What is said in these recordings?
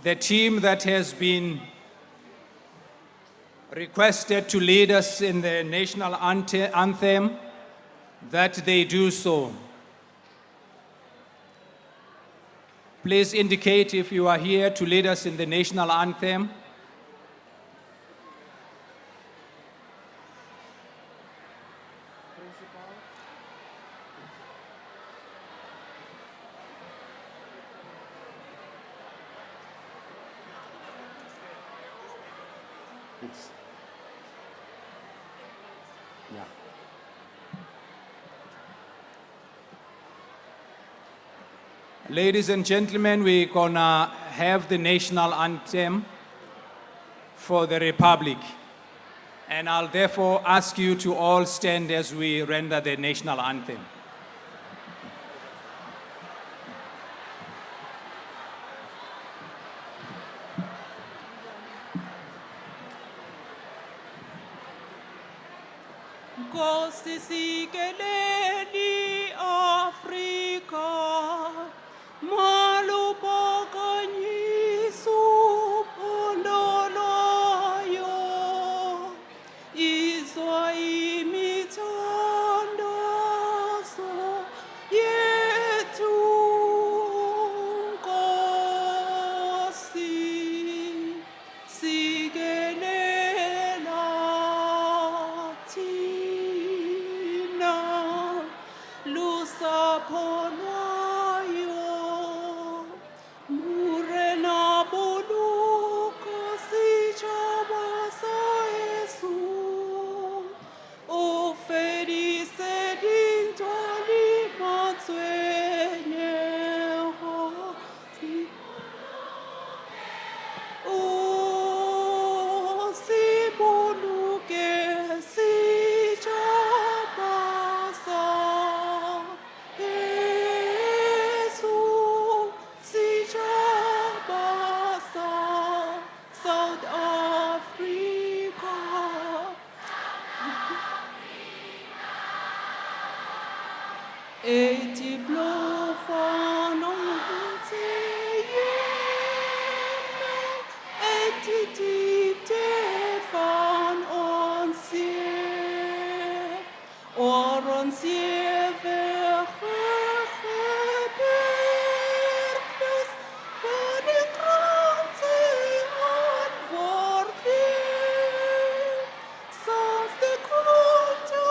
the team that has been requested to lead us in the national anthem, that they do so. Please indicate if you are here to lead us in the national anthem. Ladies and gentlemen, we're gonna have the national anthem for the Republic. And I'll therefore ask you to all stand as we render the national anthem. Nkosi sikeleni Afrika, maluphakanyiswa upondoloyo, izwa imithandazo yethu Nkosi, sikelela thina lusapho lwayo, mure nabuluko sitshaba sa Yesu, ofedise dintwali matswenyeho, o sibuluke sitshaba sa Yesu, sitshaba sa South Africa. Ethi blofano nteyena, ethi dite van onsie, oronsie vergeberdes, voor de kranse antwoorden, sans the call to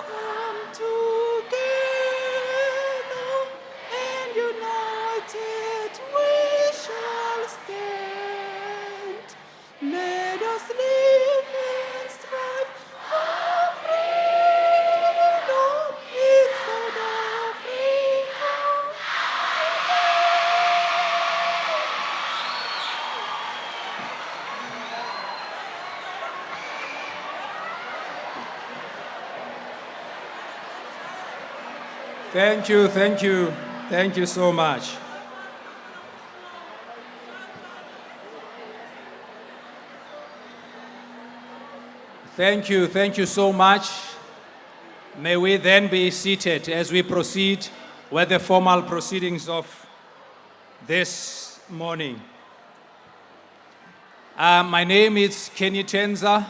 come together, and united we shall stand. Let us live and strive for freedom in South Africa. Thank you, thank you, thank you so much. Thank you so much. May we then be seated as we proceed with the formal proceedings of this morning. My name is Kenny Tenza,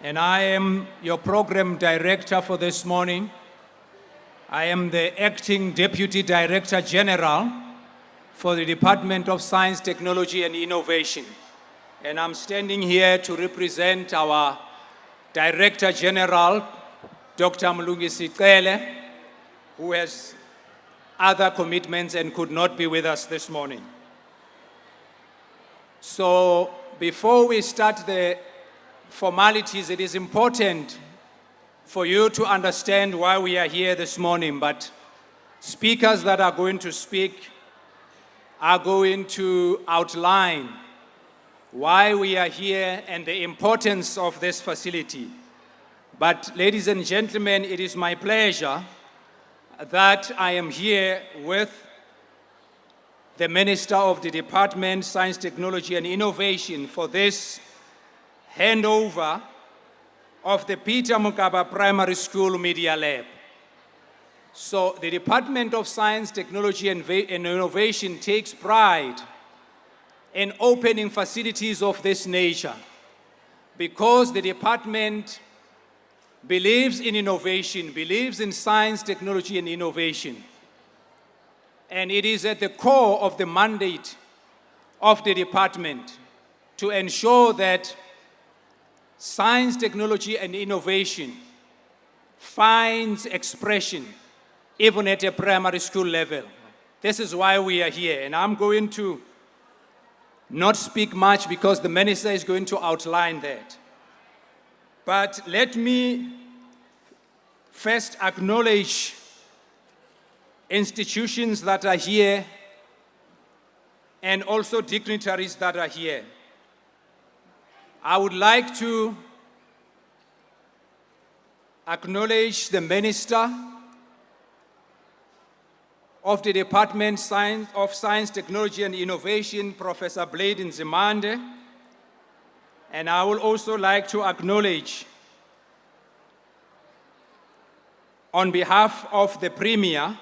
and I am your program director for this morning. I am the acting Deputy Director General for the Department of Science, Technology and Innovation. And I'm standing here to represent our Director General, Dr. Mlungisi, who has other commitments and could not be with us this morning. So before we start the formalities, it is important for you to understand why we are here this morning, but speakers that are going to speak are going to outline why we are here and the importance of this facility. But ladies and gentlemen, it is my pleasure that I am here with the Minister of the Department, Science, Technology and Innovation for this handover of the Peter Mokaba Primary School Media Lab. So the Department of Science, Technology and Innovation takes pride in opening facilities of this nature, because the department believes in innovation, believes in science, technology, and innovation. And it is at the core of the mandate of the department to ensure that science, technology, and innovation finds expression even at a primary school level. This is why we are here, and I'm going to not speak much because the minister is going to outline that. But let me first acknowledge institutions that are here and also dignitaries that are here. I would like to acknowledge the Minister of the Department of Science, Technology and Innovation, Professor Blade Nzimande, and I would also like to acknowledge, on behalf of the Premier,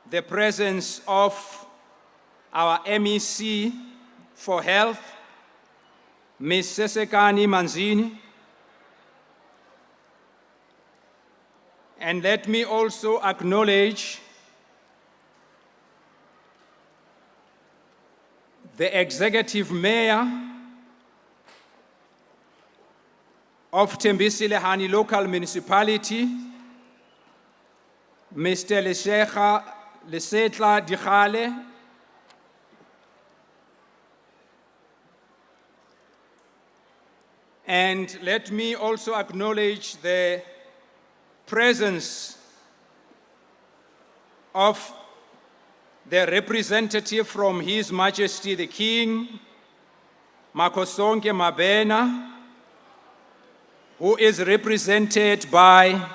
the presence of our MEC for Health, Ms. Sesekani Manzini. And let me also acknowledge the Executive Mayor of Tembisile-Hani Local Municipality, Mr. Lesetla Dikhale, and let me also acknowledge the presence of the representative from His Majesty the King, Makosonke Mabena, who is represented by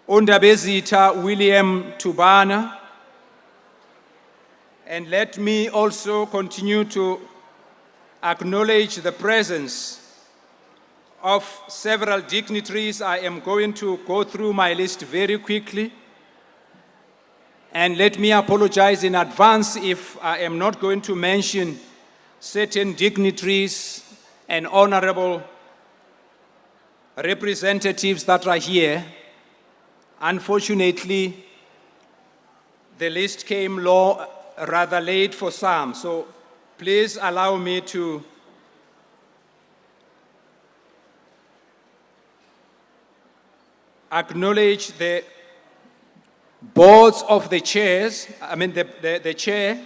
Undabezita William Tubana. And let me also continue to acknowledge the presence of several dignitaries. I am going to go through my list very quickly. And let me apologize in advance if I am not going to mention certain dignitaries and honorable representatives that are here. Unfortunately, the list came rather late for some, so please allow me to acknowledge the boards of the chairs, the chair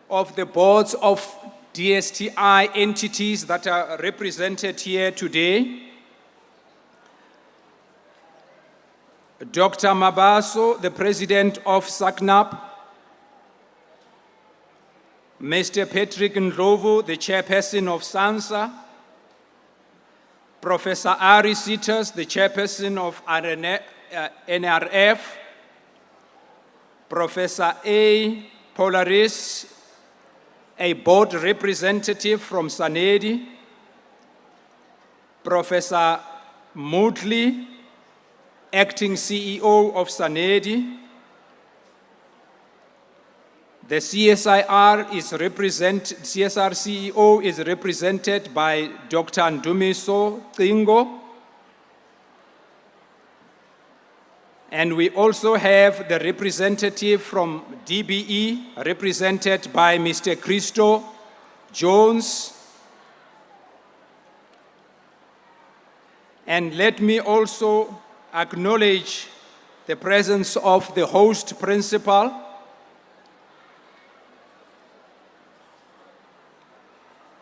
of the boards of DSTI entities that are represented here today. Dr. Mabaso, the president of SACNAP, Mr. Patrick Ndlovu, the chairperson of SANSA, Professor Ari Sitas, the chairperson of NRF, Professor A. Polaris, a board representative from SANEDI, Professor Moodley, acting CEO of SANEDI. The CSIR CEO is represented by Dr. Ndumiso Cingo. And we also have the representative from DBE, represented by Mr. Christo Jones. And let me also acknowledge the presence of the host principal,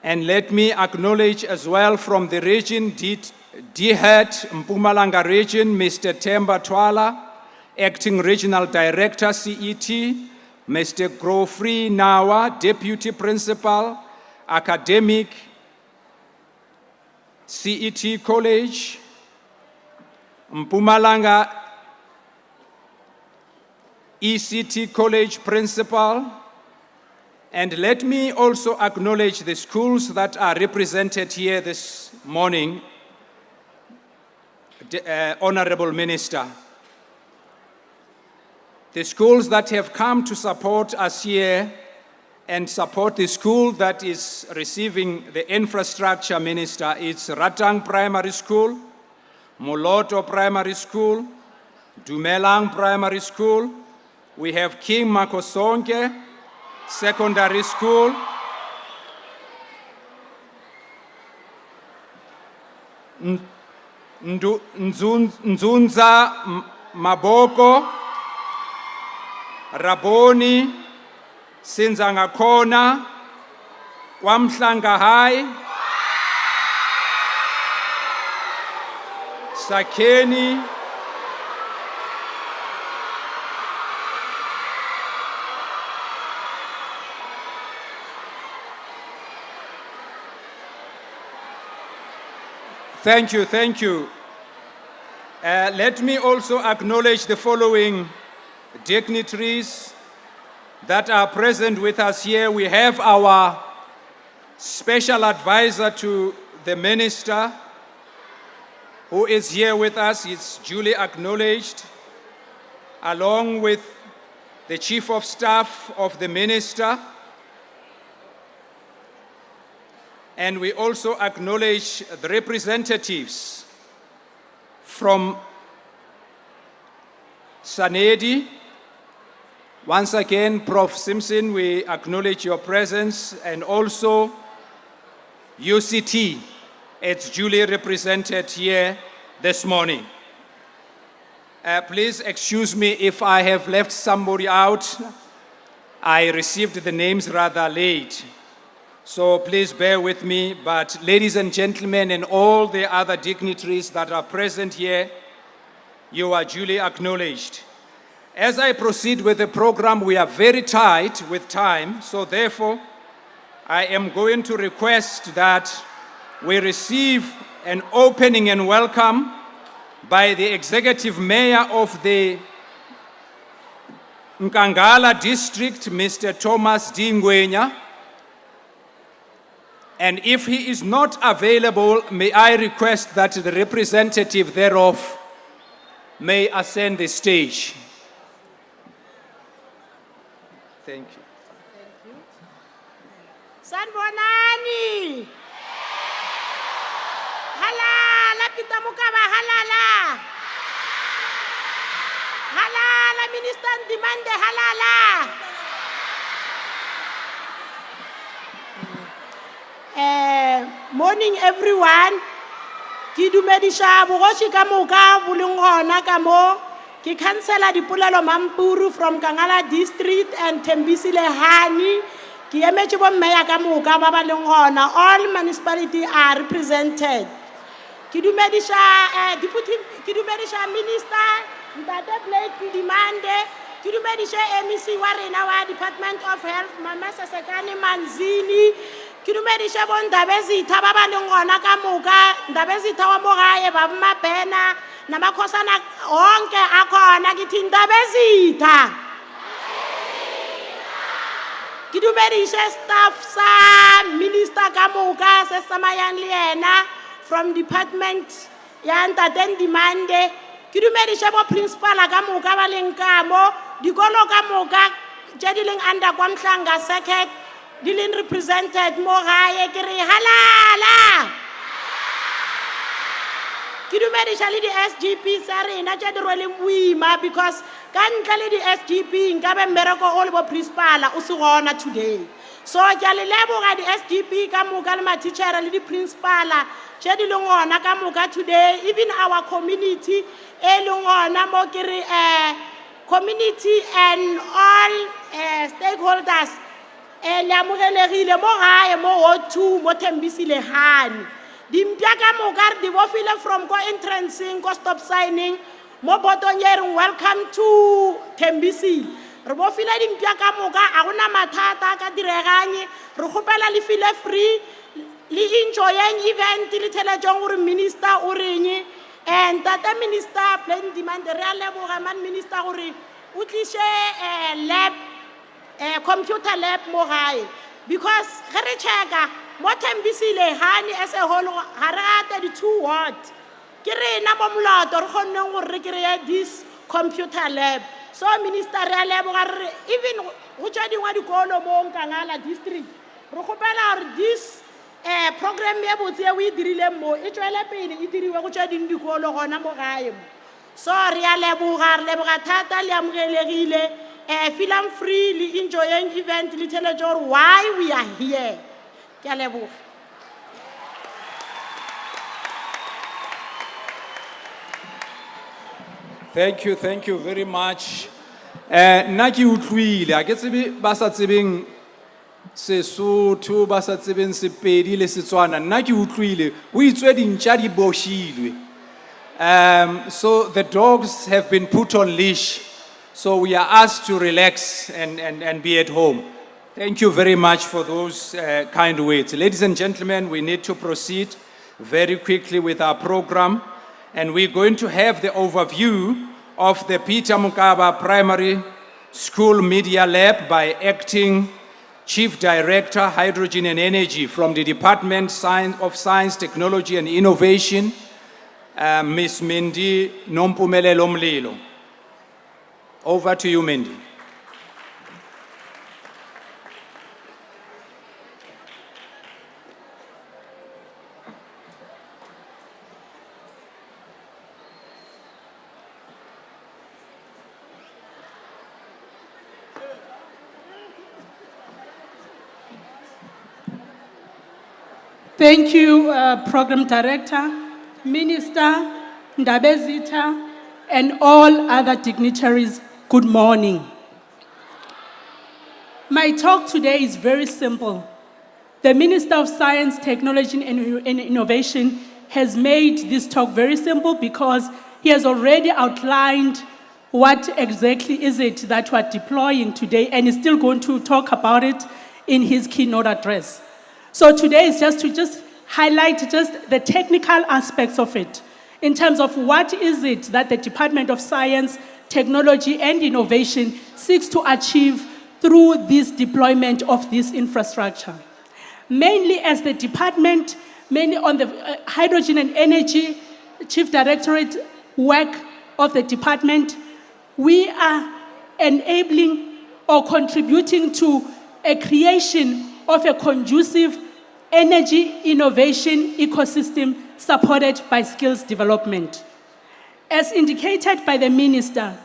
and let me acknowledge as well from the region, DHET, Mpumalanga region, Mr. Temba Twala, acting regional director, CET, Mr. Grofree Nawa, deputy principal, academic, CET College, Mpumalanga ECT College principal. And let me also acknowledge the schools that are represented here this morning, Honorable Minister. the schools that have come to support us here and support the school that is receiving the infrastructure minister, it's Ratang Primary School, Moloto Primary School, Mpumalanga Primary School. We have King Makosonke Secondary School, Nzunza Maboko, Raboni, Sinzangakona, KwaMhlanga High, Sakeni, Thank you, thank you. Let me also acknowledge the following dignitaries that are present with us here. We have our special advisor to the minister who is here with us. It's duly acknowledged, along with the chief of staff of the minister. And we also acknowledge the representatives from SANEDI. Once again, Prof. Simpson, we acknowledge your presence, and also UCT. It's duly represented here this morning. Please excuse me if I have left somebody out. I received the names rather late. So please bear with me, but ladies and gentlemen and all the other dignitaries that are present here, you are duly acknowledged. As I proceed with the program, we are very tight with time, so therefore, I am going to request that we receive an opening and welcome by the Executive Mayor of the Nkangala District, Mr. Thomas D. Ngwenya. And if he is not available, may I request that the representative thereof may ascend the stage. Thank you. Thank you. Sanbonani. Halala Peter Mokaba, halala. Halala Minister Nzimande, halala. Morning everyone. Ki dumedisha bogoshi ka moka bulung hona ka mo. Ki councillor Dipolelo Mampuru from Kangala District and Tembisile Hani. Ki emeche bo meya ka moka ba ba leng hona. All municipalities are represented. Ki dumedisha Minister Ntate Blake Nzimande. Ki dumedisha MEC wa rena wa Department of Health Mama Sasekani Manzini. Kidumedisha bon Ndabezitha ba ba leng gona ka moka Ndabezitha wa mo gae ba mabena na makhosana onke akhona kithi Ndabezitha. Kidumedisha staff sa minister ka moka se samayang le yena from department ya Ntate Nzimande. Kidumedisha bo principal ka moka ba leng ka mo dikolo ka moka tse di leng under KwaMhlanga circuit. Dilin represented Moraye Kiri halala. Kidumedisha li di SGP sari na chadrole muima because kantle di SGP ngabe mbereko all bo principal usugona today. So kyalelebo ga di SGP ka muka le ma teacher le di principal chedi longona ka muka today, even our community e longona mo kiri community and all stakeholders. Elamugelegile mo gae mo O2 mo Tembisile Hani. Dimpya ka moka di bo file from ko entrancing ko stop signing mo botonyering welcome to Tembisile. Re bo file dimpya ka moka a gona mathata ka direganye re gopela le file free le enjoying event le tela jong gore minister o reng and Tata Minister Plan Demand re a leboga man minister gore o tlishe lab computer lab mo gae because ge re checka mo Tembisile Hani as a whole ga re 32 watt ke rena mo Moloto re kgonne gore re kry this computer lab. So Minister re a leboga re re even go tšwa dingwe dikolo mo Nkangala district re kgopela gore this program ya botse e o e dirileng mo e tšwele pele e diriwe go tšwa ding dikolo gona mo gae mo. So re a leboga thata le amogelegile feel I'm free le enjoying event le tšhelete gore why we are here. Ke a leboga. Thank you very much. Nna ke utlwile, a ke tsebe ba sa tsebeng Sesotho, ba sa tsebeng Sepedi le Setswana, nna ke utlwile, o itswe dintja di boshilwe. So the dogs have been put on leash, so we are asked to relax and be at home. Thank you very much for those kind words. Ladies and gentlemen, we need to proceed very quickly with our program. And we're going to have the overview of the Peter Mokaba Primary School Media Lab by Acting Chief Director, Hydrogen and Energy from the Department of Science, Technology and Innovation, Ms. Mindy Nompumelelo. Over to you, Mindy. Thank you, Program Director, Minister, Ndabezita, and all other dignitaries. Good morning. My talk today is very simple. The Minister of Science, Technology, and Innovation has made this talk very simple because he has already outlined what exactly is it that we're deploying today, and is still going to talk about it in his keynote address. So today is just to highlight the technical aspects of it in terms of what is it that the Department of Science, Technology and Innovation seeks to achieve through this deployment of this infrastructure. Mainly as the department, mainly on the Hydrogen and Energy Chief Directorate work of the department, we are enabling or contributing to a creation of a conducive energy innovation ecosystem supported by skills development. As indicated by the Minister,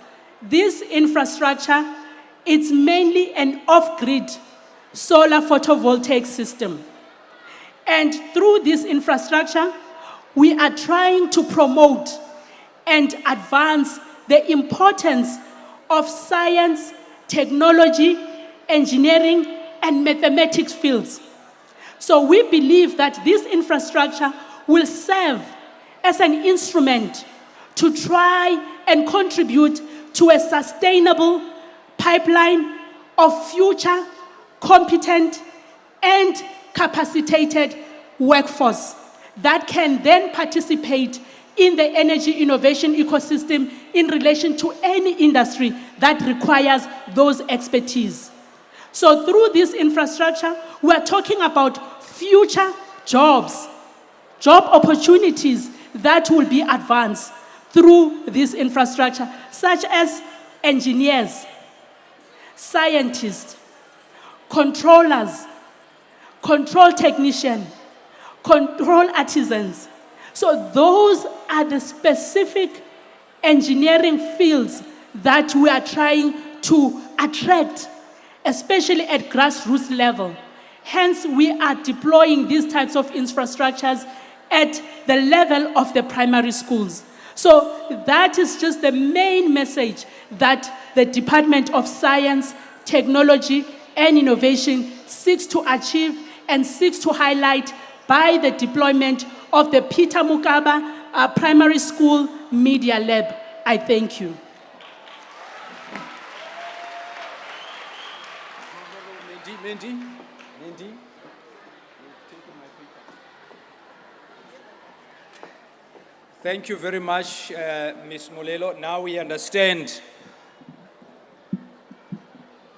this infrastructure is mainly an off-grid solar photovoltaic system. And through this infrastructure, we are trying to promote and advance the importance of science, technology, engineering, and mathematics fields. So we believe that this infrastructure will serve as an instrument to try and contribute to a sustainable pipeline of future, competent, and capacitated workforce that can then participate in the energy innovation ecosystem in relation to any industry that requires those expertise. So through this infrastructure, we are talking about future jobs, job opportunities that will be advanced through this infrastructure, such as engineers, scientists, controllers, control technicians, control artisans. So those are the specific engineering fields that we are trying to attract, especially at grassroots level. Hence, we are deploying these types of infrastructures at the level of the primary schools. So that is just the main message that the Department of Science, Technology, and Innovation seeks to achieve and seeks to highlight by the deployment of the Peter Mokaba Primary School Media Lab. I thank you. Mindy. Thank you very much, Ms. Molelo. Now we understand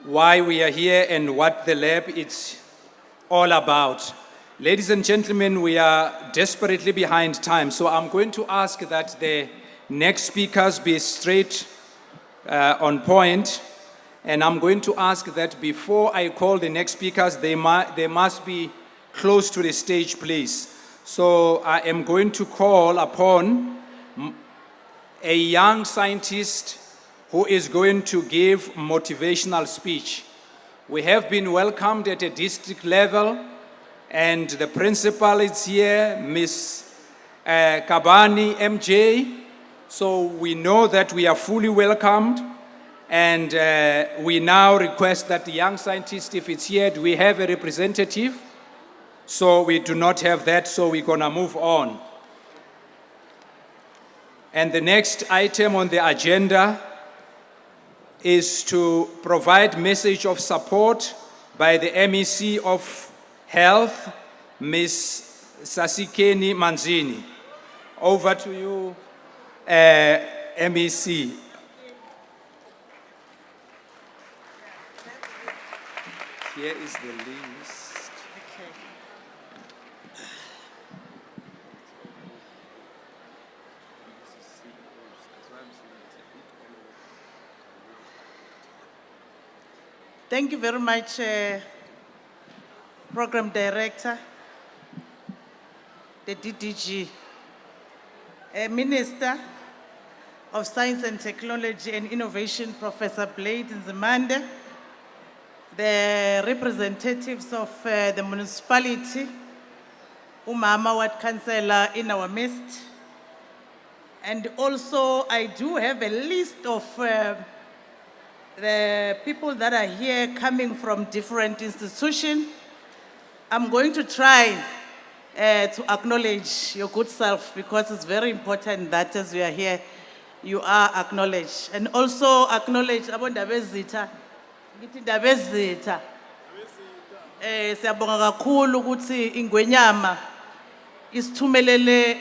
why we are here and what the lab is all about. Ladies and gentlemen, we are desperately behind time, so I'm going to ask that the next speakers be straight on point. And I'm going to ask that before I call the next speakers, they must be close to the stage, please. So I am going to call upon a young scientist who is going to give motivational speech. We have been welcomed at a district level, and the principal is here, Ms. Kabani, MJ. So we know that we are fully welcomed, and we now request that the young scientist, if it's here, do we have a representative? So we do not have that, so we're gonna move on. And the next item on the agenda is to provide message of support by the MEC of Health, Ms. Sasikeni Manzini. Over to you, MEC. Here is the list. Thank you very much, Program Director, the DDG, Minister of Science and Technology and Innovation, Professor Blade Nzimande, the representatives of the municipality, Umama Ward Councillor in our midst, and also I do have a list of the people that are here coming from different institutions. I'm going to try to acknowledge your good self, because it's very important that as we are here, you are acknowledged. And also acknowledge abondabezitha. Ngithi ndabezitha. Siyabonga kakhulu ukuthi ingwenyama isithumelele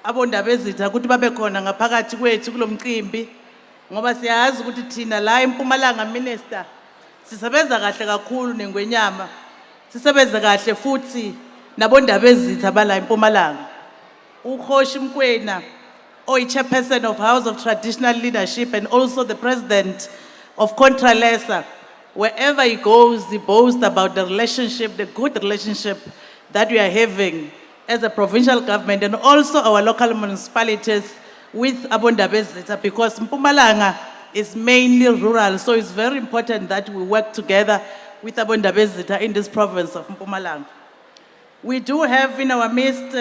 abondabezitha ukuthi babe khona ngaphakathi kwethu kulomcimbi. Ngoba siyazi ukuthi thina la eMpumalanga, Minister, sisebenza kahle kakhulu nengwenyama, sisebenza kahle futhi nabondabezitha bala eMpumalanga. Ukhoshi Mkwena, chairperson of House of Traditional Leadership and also the president of Contralesa, wherever he goes, he boasts about the relationship, the good relationship that we are having as a provincial government and also our local municipalities with abondabezitha, because Mpumalanga is mainly rural, so it's very important that we work together with abondabezitha in this province of Mpumalanga. We do have in our midst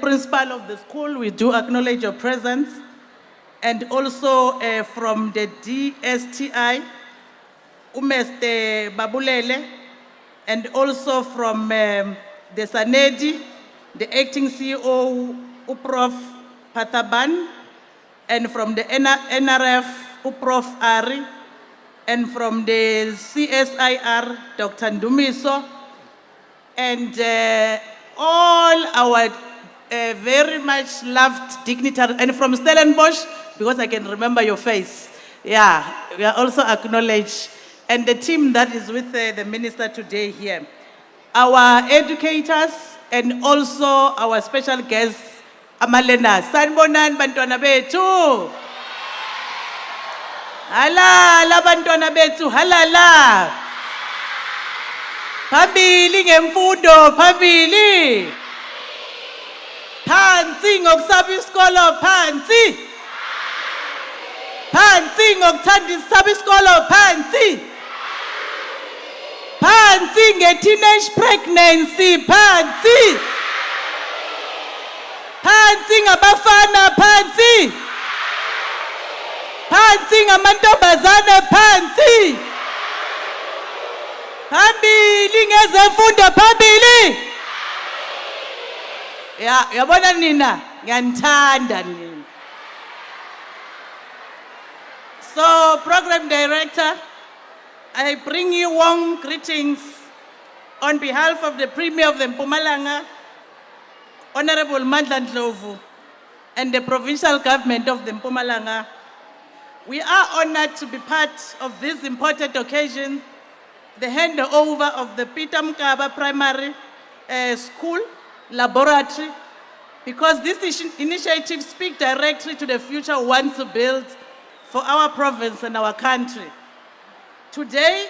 principal of the school. We do acknowledge your presence, and also from the DSTI, Mr. Babulele, and also from the SANEDI, the acting CEO, Prof. Pataban, and from the NRF, Prof. Ari, and from the CSIR, Dr. Ndumiso, and all our very much loved dignitaries, and from Stellenbosch, because I can remember your face. Yeah, we are also acknowledged, and the team that is with the minister today here. Our educators, and also our special guests, Amalena, sanibonani bantwana bethu. Halala bantwana bethu, halala. Phambili ngemfundo, phambili. Phansi ngokusaba isikolo, phansi. Phansi ngokuthanda isaba isikolo, phansi. Phansi nge-teenage pregnancy, phansi. Phansi ngabafana, phansi. Phansi ngamantombazane, phansi. Phambili ngezemfundo, phambili. Yabona nina, ngiyanithanda nina. So, Program Director, I bring you warm greetings on behalf of the Premier of the Mpumalanga, Honorable Mandla Ndlovu, and the provincial government of the Mpumalanga. We are honored to be part of this important occasion, the handover of the Peter Mokaba Primary School laboratory, because this initiative speaks directly to the future we want to build for our province and our country. Today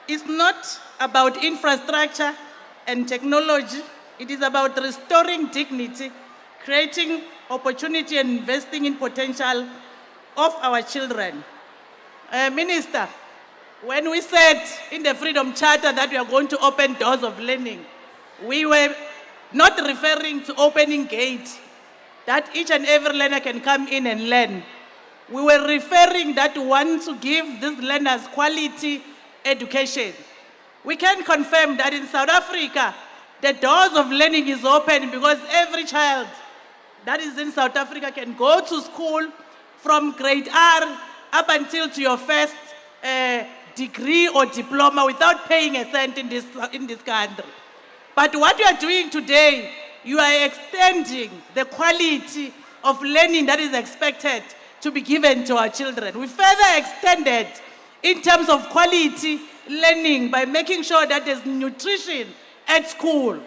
is not about infrastructure and technology. It is about restoring dignity, creating opportunity and investing in potential of our children. Minister, when we said in the Freedom Charter that we are going to open doors of learning, we were not referring to opening gates that each and every learner can come in and learn. We were referring that we want to give these learners quality education. We can confirm that in South Africa, the doors of learning is open because every child that is in South Africa can go to school from grade R up until to your first degree or diploma without paying a cent in this country. But what you are doing today, you are extending the quality of learning that is expected to be given to our children. We further extended in terms of quality learning by making sure that there's nutrition at school.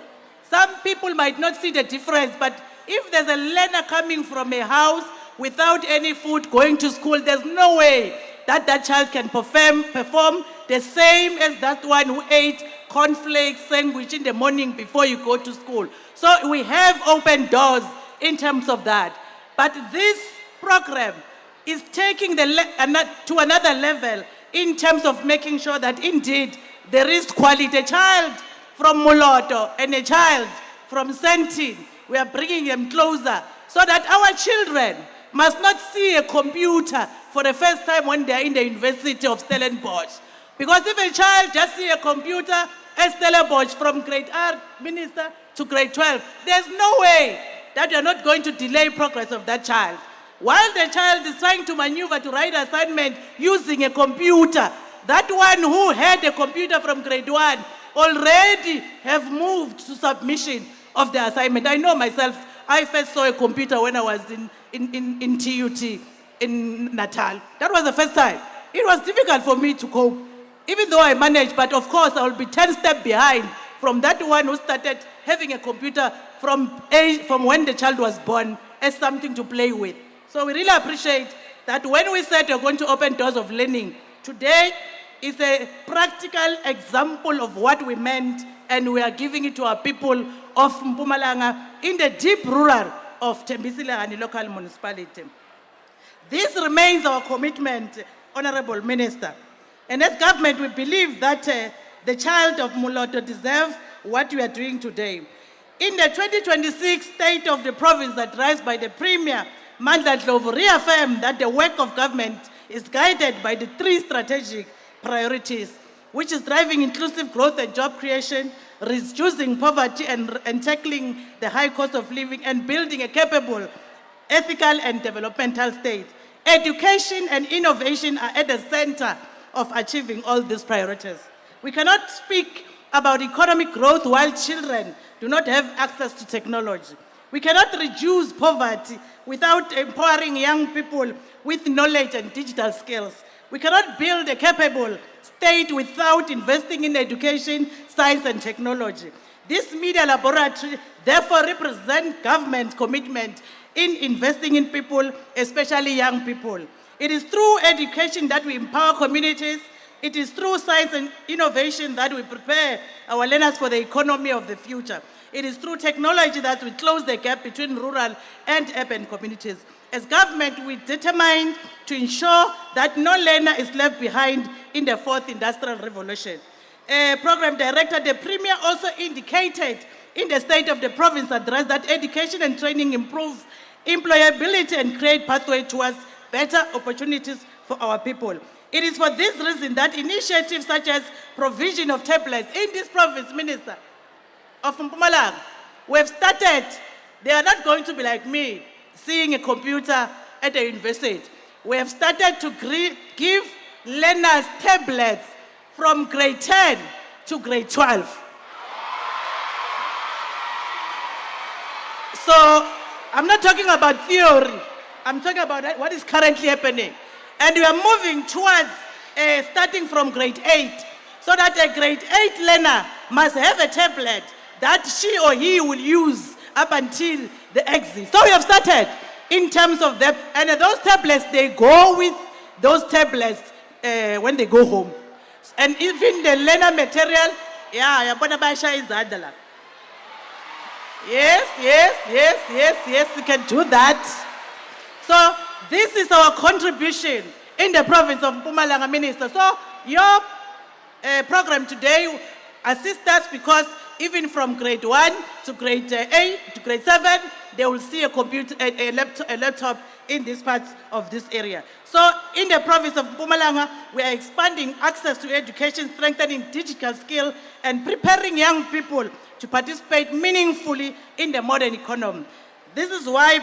Some people might not see the difference, but if there's a learner coming from a house without any food going to school, there's no way that that child can perform the same as that one who ate cornflakes sandwich in the morning before you go to school. So we have open doors in terms of that. But this program is taking to another level in terms of making sure that indeed there is quality. A child from Moloto and a child from Sentin, we are bringing them closer so that our children must not see a computer for the first time when they are in the University of Stellenbosch. Because if a child just see a computer at Stellenbosch from grade R, Minister, to grade 12, there's no way that you're not going to delay progress of that child. While the child is trying to maneuver to write assignment using a computer, that one who had a computer from grade 1 already have moved to submission of the assignment. I know myself, I first saw a computer when I was in TUT in Natal. That was the first time. It was difficult for me to cope, even though I managed, but of course I will be 10 steps behind from that one who started having a computer from when the child was born as something to play with. So we really appreciate that when we said we're going to open doors of learning, today is a practical example of what we meant, and we are giving it to our people of Mpumalanga in the deep rural of Tembisilangani local municipality. This remains our commitment, Honorable Minister. And as government, we believe that the child of Moloto deserves what we are doing today. In the 2026 State of the Province addressed by the Premier, Mandla Dlovu reaffirmed that the work of government is guided by the 3 strategic priorities, which is driving inclusive growth and job creation, reducing poverty and tackling the high cost of living, and building a capable, ethical and developmental state. Education and innovation are at the center of achieving all these priorities. We cannot speak about economic growth while children do not have access to technology. We cannot reduce poverty without empowering young people with knowledge and digital skills. We cannot build a capable state without investing in education, science, and technology. This media laboratory therefore represents government's commitment in investing in people, especially young people. It is through education that we empower communities. It is through science and innovation that we prepare our learners for the economy of the future. It is through technology that we close the gap between rural and urban communities. As government, we determined to ensure that no learner is left behind in the 4th Industrial Revolution. Program Director, the Premier also indicated in the State of the Province address that education and training improve employability and create pathway towards better opportunities for our people. It is for this reason that initiatives such as provision of tablets in this province, Minister of Mpumalanga, we have started. They are not going to be like me, seeing a computer at the university. We have started to give learners tablets from grade 10 to grade 12. So I'm not talking about theory. I'm talking about what is currently happening. And we are moving towards starting from grade 8, so that a grade 8 learner must have a tablet that she or he will use up until the exit. So we have started in terms of that. And those tablets, they go with those tablets when they go home. And even the learner material, yeah, yabona bayashaya izandla la. Yes, we can do that. So this is our contribution in the province of Mpumalanga, Minister. So your program today assists us because even from grade 1 to grade 8 to grade 7, they will see a computer, a laptop in these parts of this area. So in the province of Mpumalanga, we are expanding access to education, strengthening digital skill, and preparing young people to participate meaningfully in the modern economy. This is why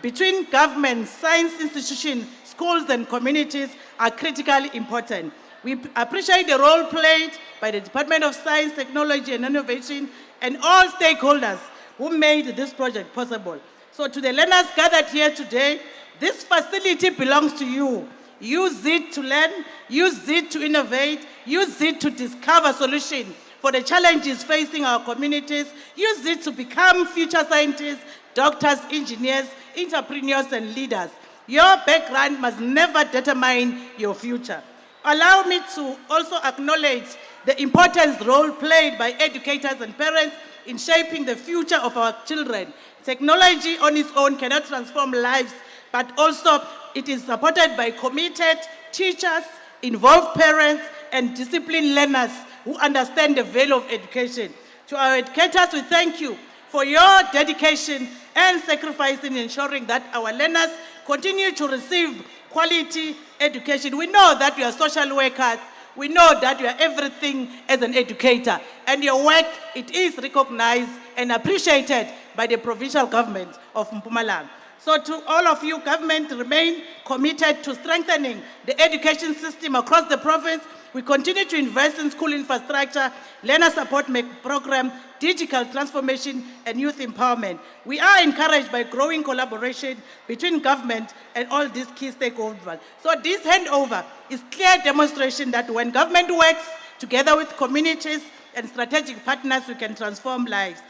between government, science institutions, schools, and communities are critically important. We appreciate the role played by the Department of Science, Technology, and Innovation, and all stakeholders who made this project possible. So to the learners gathered here today, this facility belongs to you. Use it to learn, use it to innovate, use it to discover solutions for the challenges facing our communities, use it to become future scientists, doctors, engineers, entrepreneurs, and leaders. Your background must never determine your future. Allow me to also acknowledge the important role played by educators and parents in shaping the future of our children. Technology on its own cannot transform lives, but also it is supported by committed teachers, involved parents, and disciplined learners who understand the value of education. To our educators, we thank you for your dedication and sacrifice in ensuring that our learners continue to receive quality education. We know that you are social workers. We know that you are everything as an educator. And your work, it is recognized and appreciated by the provincial government of Mpumalanga. So to all of you, government remain committed to strengthening the education system across the province. We continue to invest in school infrastructure, learner support program, digital transformation, and youth empowerment. We are encouraged by growing collaboration between government and all these key stakeholders. So this handover is clear demonstration that when government works together with communities and strategic partners, we can transform lives.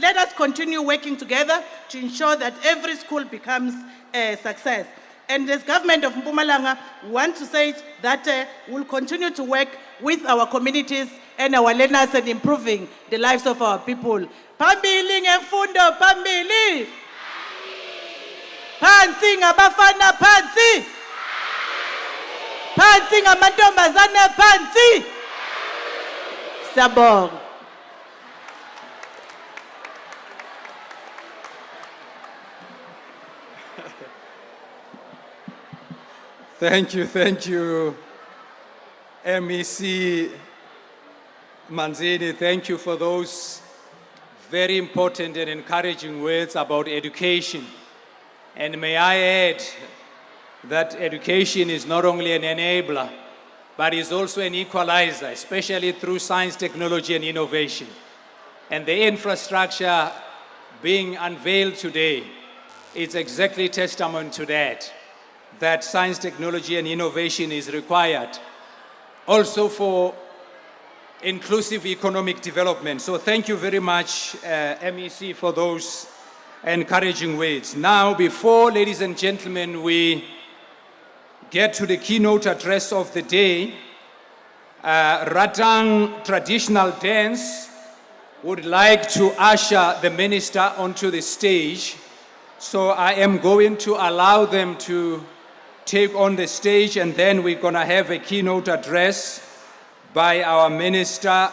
Let us continue working together to ensure that every school becomes a success. And as government of Mpumalanga, we want to say that we'll continue to work with our communities and our learners and improving the lives of our people. Phambili ngemfundo, phambili. Phansi ngabafana, phansi. Phansi ngamantombazane, phansi. Siyabonga. Thank you, MEC Manzini. Thank you for those very important and encouraging words about education. And may I add that education is not only an enabler, but is also an equalizer, especially through science, technology, and innovation. And the infrastructure being unveiled today is exactly testament to that science, technology, and innovation is required also for inclusive economic development. So thank you very much, MEC, for those encouraging words. Now, before, ladies and gentlemen, we get to the keynote address of the day, Ratang Traditional Dance would like to usher the minister onto the stage. So I am going to allow them to take on the stage, and then we're going to have a keynote address by our minister,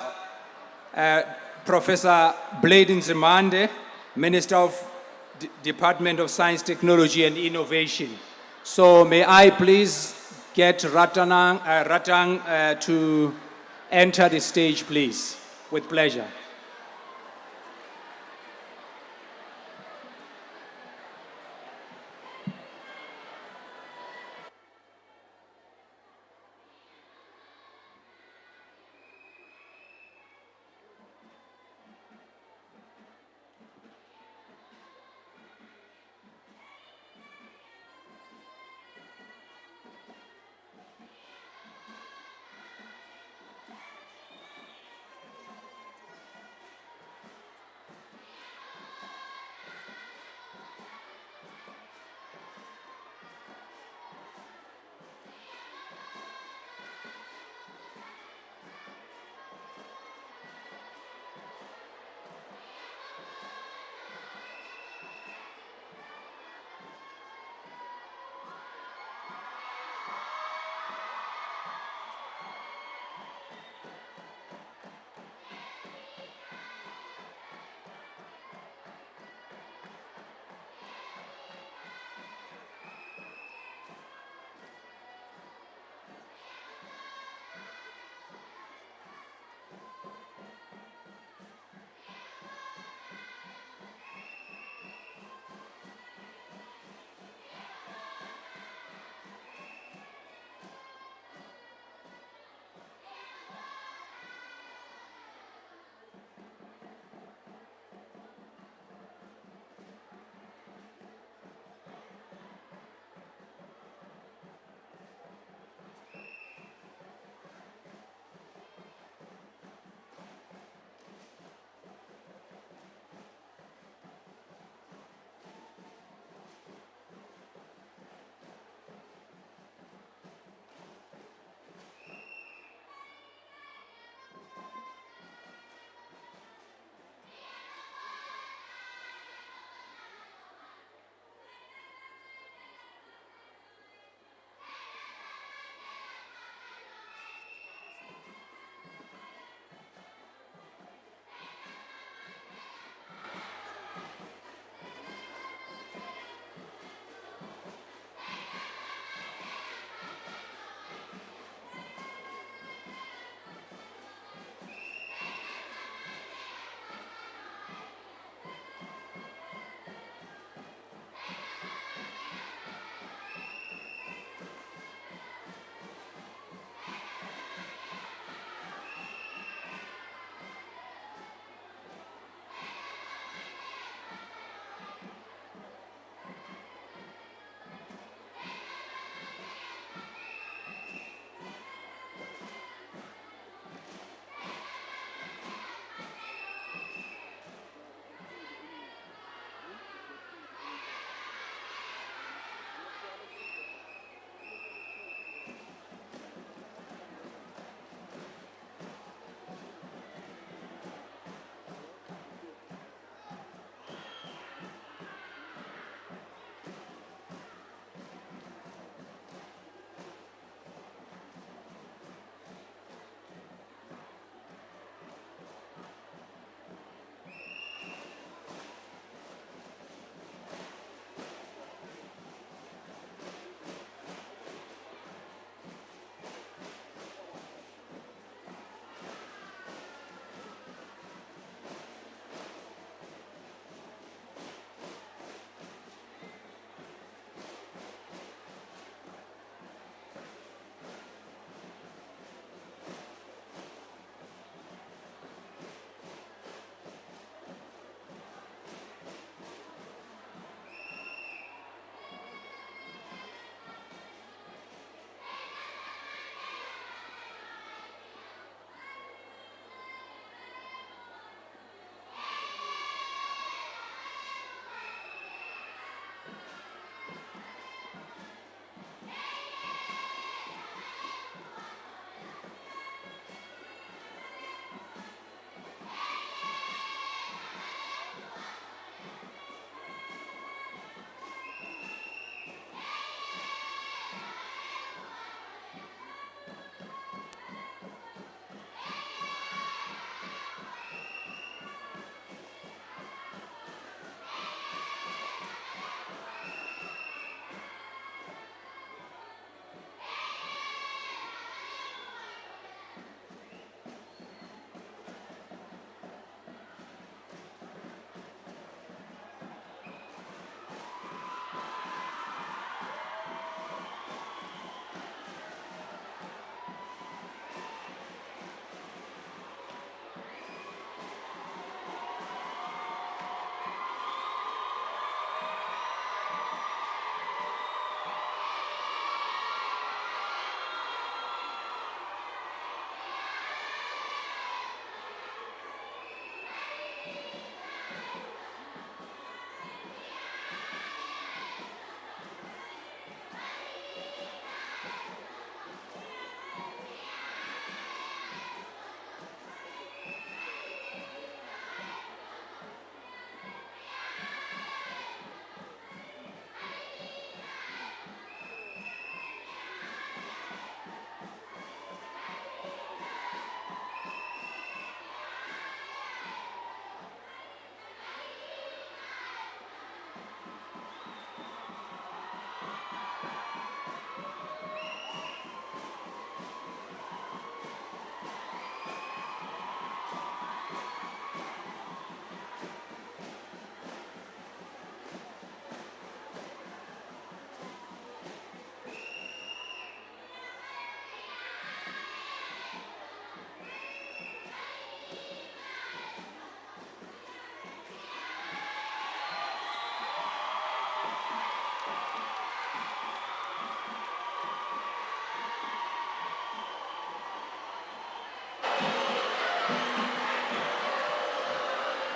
Professor Nzimande, Minister of Department of Science, Technology, and Innovation. So may I please get Ratang to enter the stage, please, with pleasure.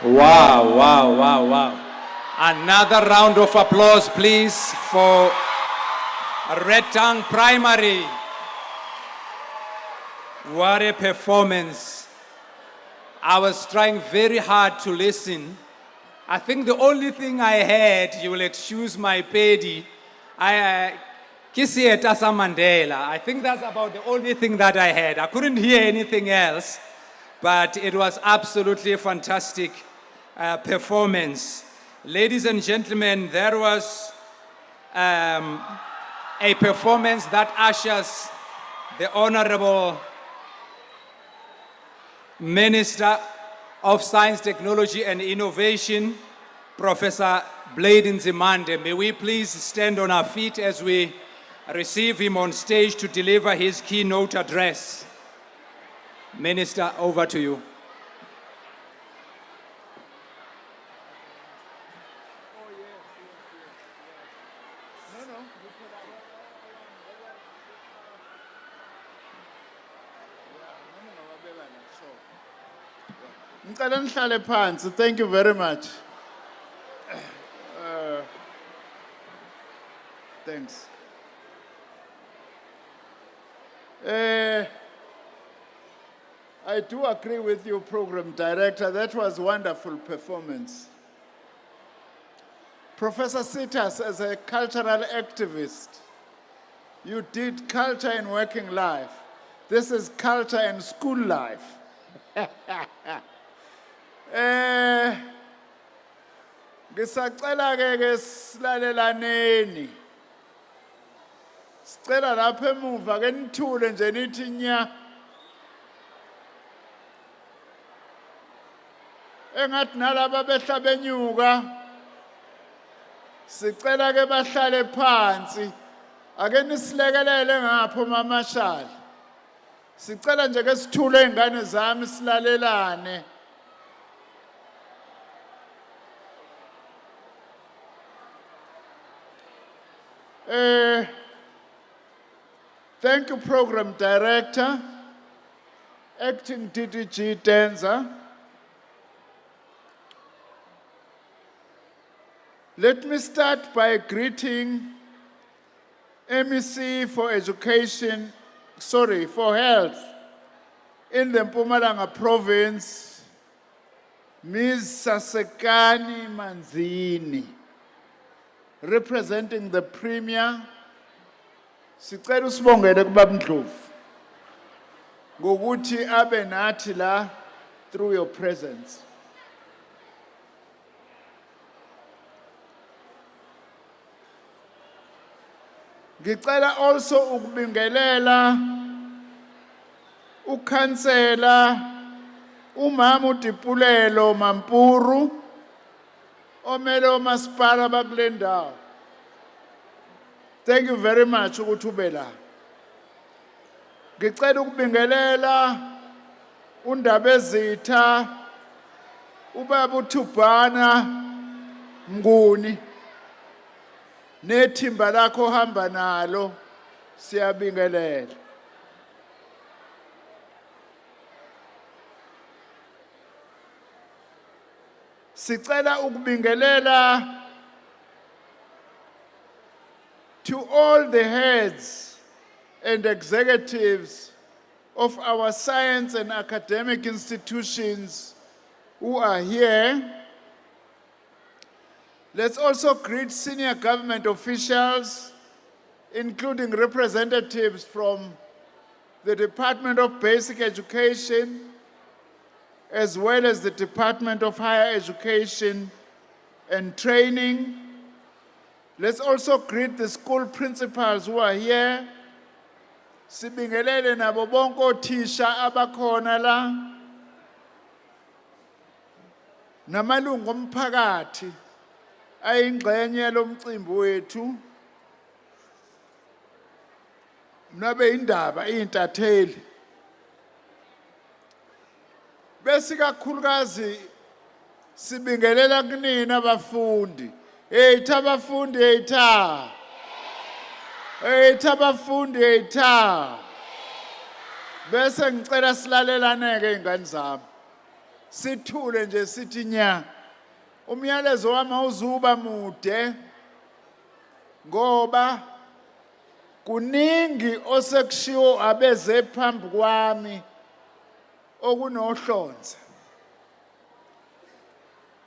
Wow, wow, wow, wow. Another round of applause, please, for Redtang Primary. What a performance. I was trying very hard to listen. I think the only thing I had, you will excuse my pedi, Kisieta Mandela. I think that's about the only thing that I had. I couldn't hear anything else, but it was absolutely a fantastic performance. Ladies and gentlemen, there was a performance that ushers the Honorable Minister of Science, Technology and Innovation, Professor Nzimande. May we please stand on our feet as we receive him on stage to deliver his keynote address. Minister, over to you. Thank you very much. Thanks. I do agree with you, Program Director. That was wonderful performance. Professor Sitas, as a cultural activist, you did culture in working life. This is culture in school life. Ngisacela ke silalelaneni. Sicela lapha emuva ke nithule nje nithi nya. Engathi nalaba behla benyuka. Sicela ke bahlale phansi. Ake nisilekelele ngapho mamashali. Sicela nje ke sithule ingane zami silalelane. Thank you, Program Director, Acting DDG Denza. Let me start by greeting MEC for Health in the Mpumalanga province, Ms. Sasekani Manzini, representing the Premier. Sicela usibongele kubaba Ndlovu ngokuthi abe nathi la through your presence. Ngicela also ukubingelela ukhansela umama uDipulelo Mampuru omele omasipala bakule ndawo. Thank you very much ukuthi ube la. Ngicela ukubingelela uNdabezitha ubaba uThubhana Mnguni nethimba lakho hamba nalo siyabingelela. Sicela ukubingelela to all the heads and executives of our science and academic institutions who are here. Let's also greet senior government officials, including representatives from the Department of Basic Education, as well as the Department of Higher Education and Training. Let's also greet the school principals who are here. Sibingelele nabo bonke othisha abakhona la. Namalungu omphakathi ayingxenye lomcimbi wethu. Nabe indaba intatheli. Bese kakhulukazi sibingelela kunina abafundi. Eitha abafundi eitha. Eitha abafundi eitha. Bese ngicela silalelane-ke izingane zami. Sithule nje sithi nya. Umyalezo wami awuzuba mude ngoba kuningi osekushiwo abeze phambi kwami okunohlonze.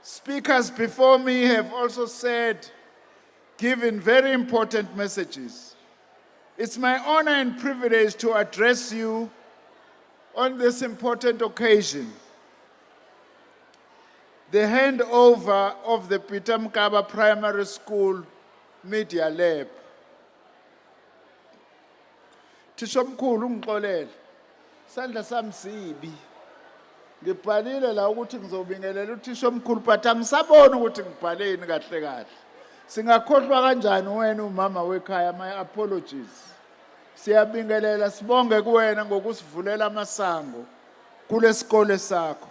Speakers before me have also said, given very important messages. It's my honor and privilege to address you on this important occasion. The handover of the Peter Mokaba Primary School Media Lab. Thisha omkhulu ungixolele. Sandla sami sibi. Ngibhalile la ukuthi ngizobingelela uthisha omkhulu but angisaboni ukuthi ngibhaleni kahle kahle. Singakhohlwa kanjani wena umama wekhaya? My apologies. Siyabingelela sibonge kuwena ngokusivulela amasango kulesikole sakho.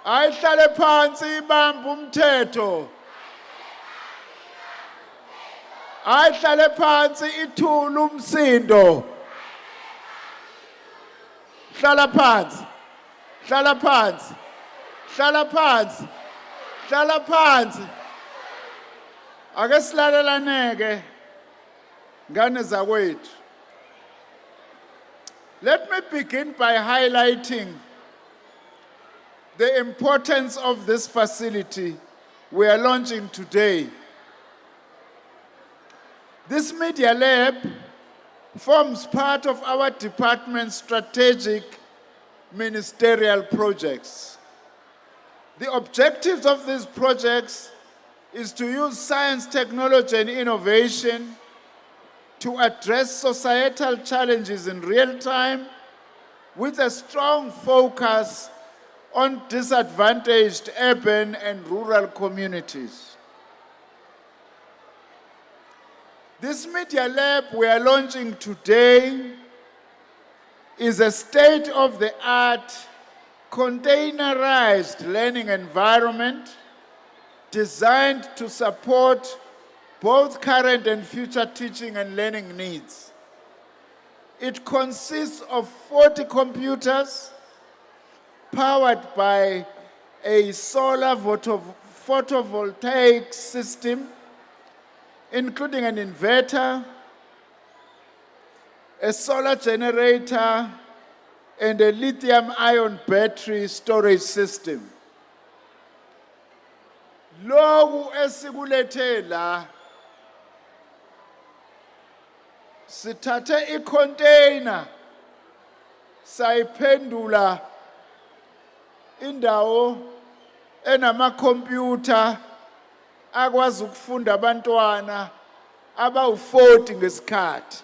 Ayihlale phansi ibambe umthetho. Ayihlale phansi ithula umsindo. Hlala phansi. Hlala phansi. Hlala phansi. Hlala phansi. Ake silalelaneke ngane zakwethu. Let me begin by highlighting the importance of this facility we are launching today. This media lab forms part of our department's strategic ministerial projects. The objectives of these projects is to use science, technology, and innovation to address societal challenges in real time with a strong focus on disadvantaged urban and rural communities. This media lab we are launching today is a state-of-the-art containerized learning environment designed to support both current and future teaching and learning needs. It consists of 40 computers powered by a solar photovoltaic system, including an inverter, a solar generator, and a lithium-ion battery storage system. Loku esikulethe la sithathe i-container sayiphendula indawo enamakhompyutha akwazi ukufunda abantwana abawu-40 ngesikhathi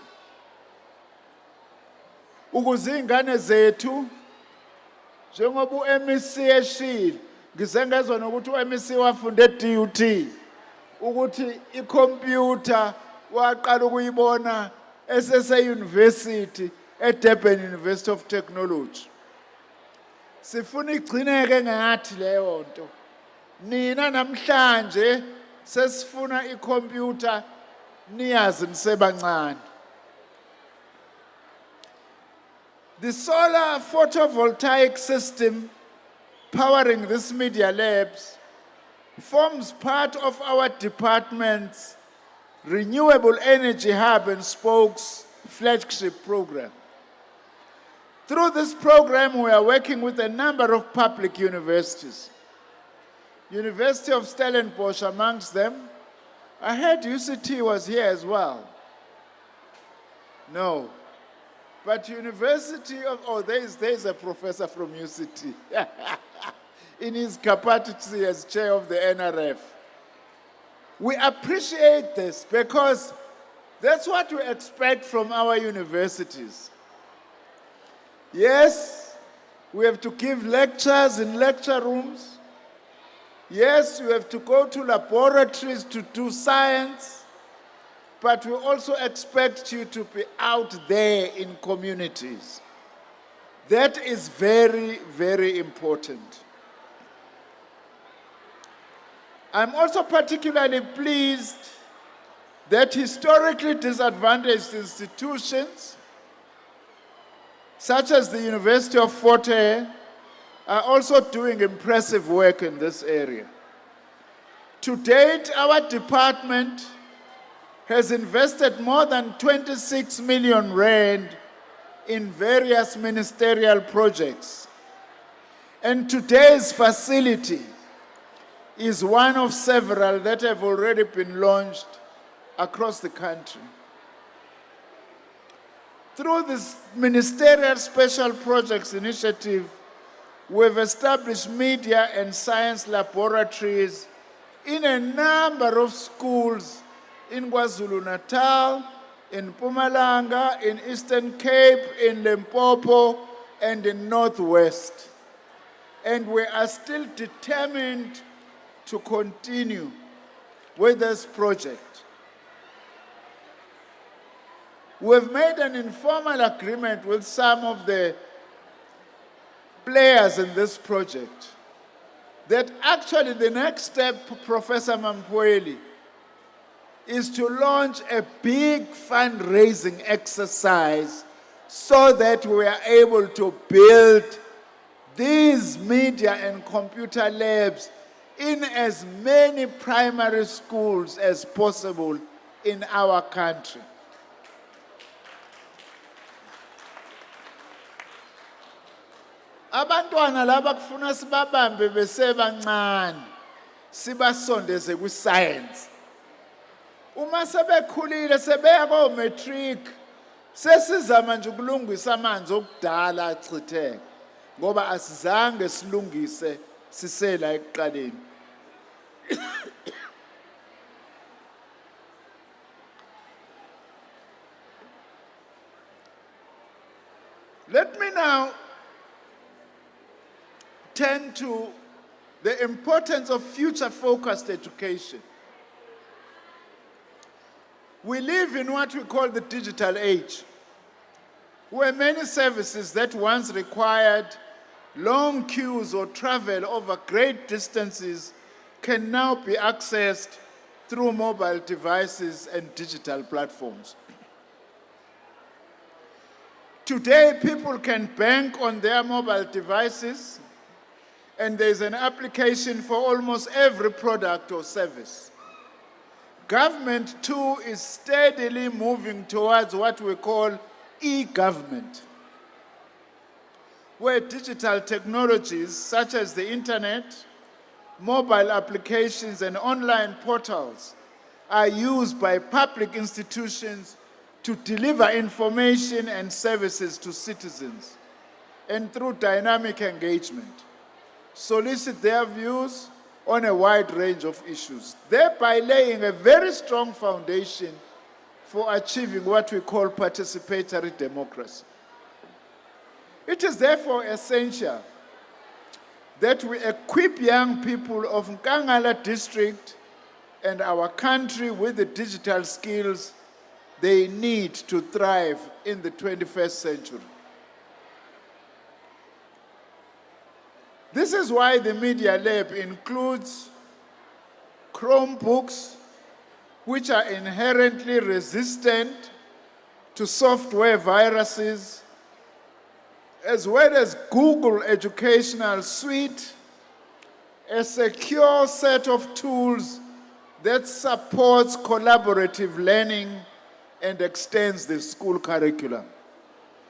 ukuze izingane zethu njengoba u-MEC eshilo ngize ngezwa nokuthi u-MEC wafunde e-DUT ukuthi ikhompyutha waqala ukuyibona esese-university eDurban University of Technology. Sifuna igcineke ngathi leyo nto. Nina namhlanje sesifuna ikhompyutha niyazi nisebancane. The solar photovoltaic system powering this media labs forms part of our department's Renewable Energy Hub and Spokes flagship program. Through this program, we are working with a number of public universities. University of Stellenbosch amongst them. I heard UCT was here as well. No. But University of, there's a professor from UCT in his capacity as chair of the NRF. We appreciate this because that's what we expect from our universities. Yes, we have to give lectures in lecture rooms. Yes, you have to go to laboratories to do science. But we also expect you to be out there in communities. That is very, very important. I'm also particularly pleased that historically disadvantaged institutions, such as the University of Fort Hare, are also doing impressive work in this area. To date, our department has invested more than 26 million rand in various ministerial projects. And today's facility is one of several that have already been launched across the country. Through this Ministerial Special Projects Initiative, we've established media and science laboratories in a number of schools in KwaZulu-Natal, in Mpumalanga, in Eastern Cape, in Limpopo, and in Northwest. And we are still determined to continue with this project. We've made an informal agreement with some of the players in this project that actually the next step, Professor Mampueli, is to launch a big fundraising exercise so that we are able to build these media and computer labs in as many primary schools as possible in our country. Abantwana laba kufuna sibabambe besebancane sibasondeze ku-science. Uma sebekhulile sebeya ko-matric sesizama nje ukulungisa amanzi okudala achitheke ngoba asizange silungise sisela ekuqaleni. Let me now turn to the importance of future-focused education. We live in what we call the digital age, where many services that once required long queues or travel over great distances can now be accessed through mobile devices and digital platforms. Today, people can bank on their mobile devices, and there's an application for almost every product or service. Government, too, is steadily moving towards what we call e-government, where digital technologies such as the internet, mobile applications, and online portals are used by public institutions to deliver information and services to citizens, and through dynamic engagement, solicit their views on a wide range of issues, thereby laying a very strong foundation for achieving what we call participatory democracy. It is therefore essential that we equip young people of Nkangala district and our country with the digital skills they need to thrive in the 21st century. This is why the Media Lab includes Chromebooks, which are inherently resistant to software viruses, as well as Google Educational Suite, a secure set of tools that supports collaborative learning and extends the school curriculum.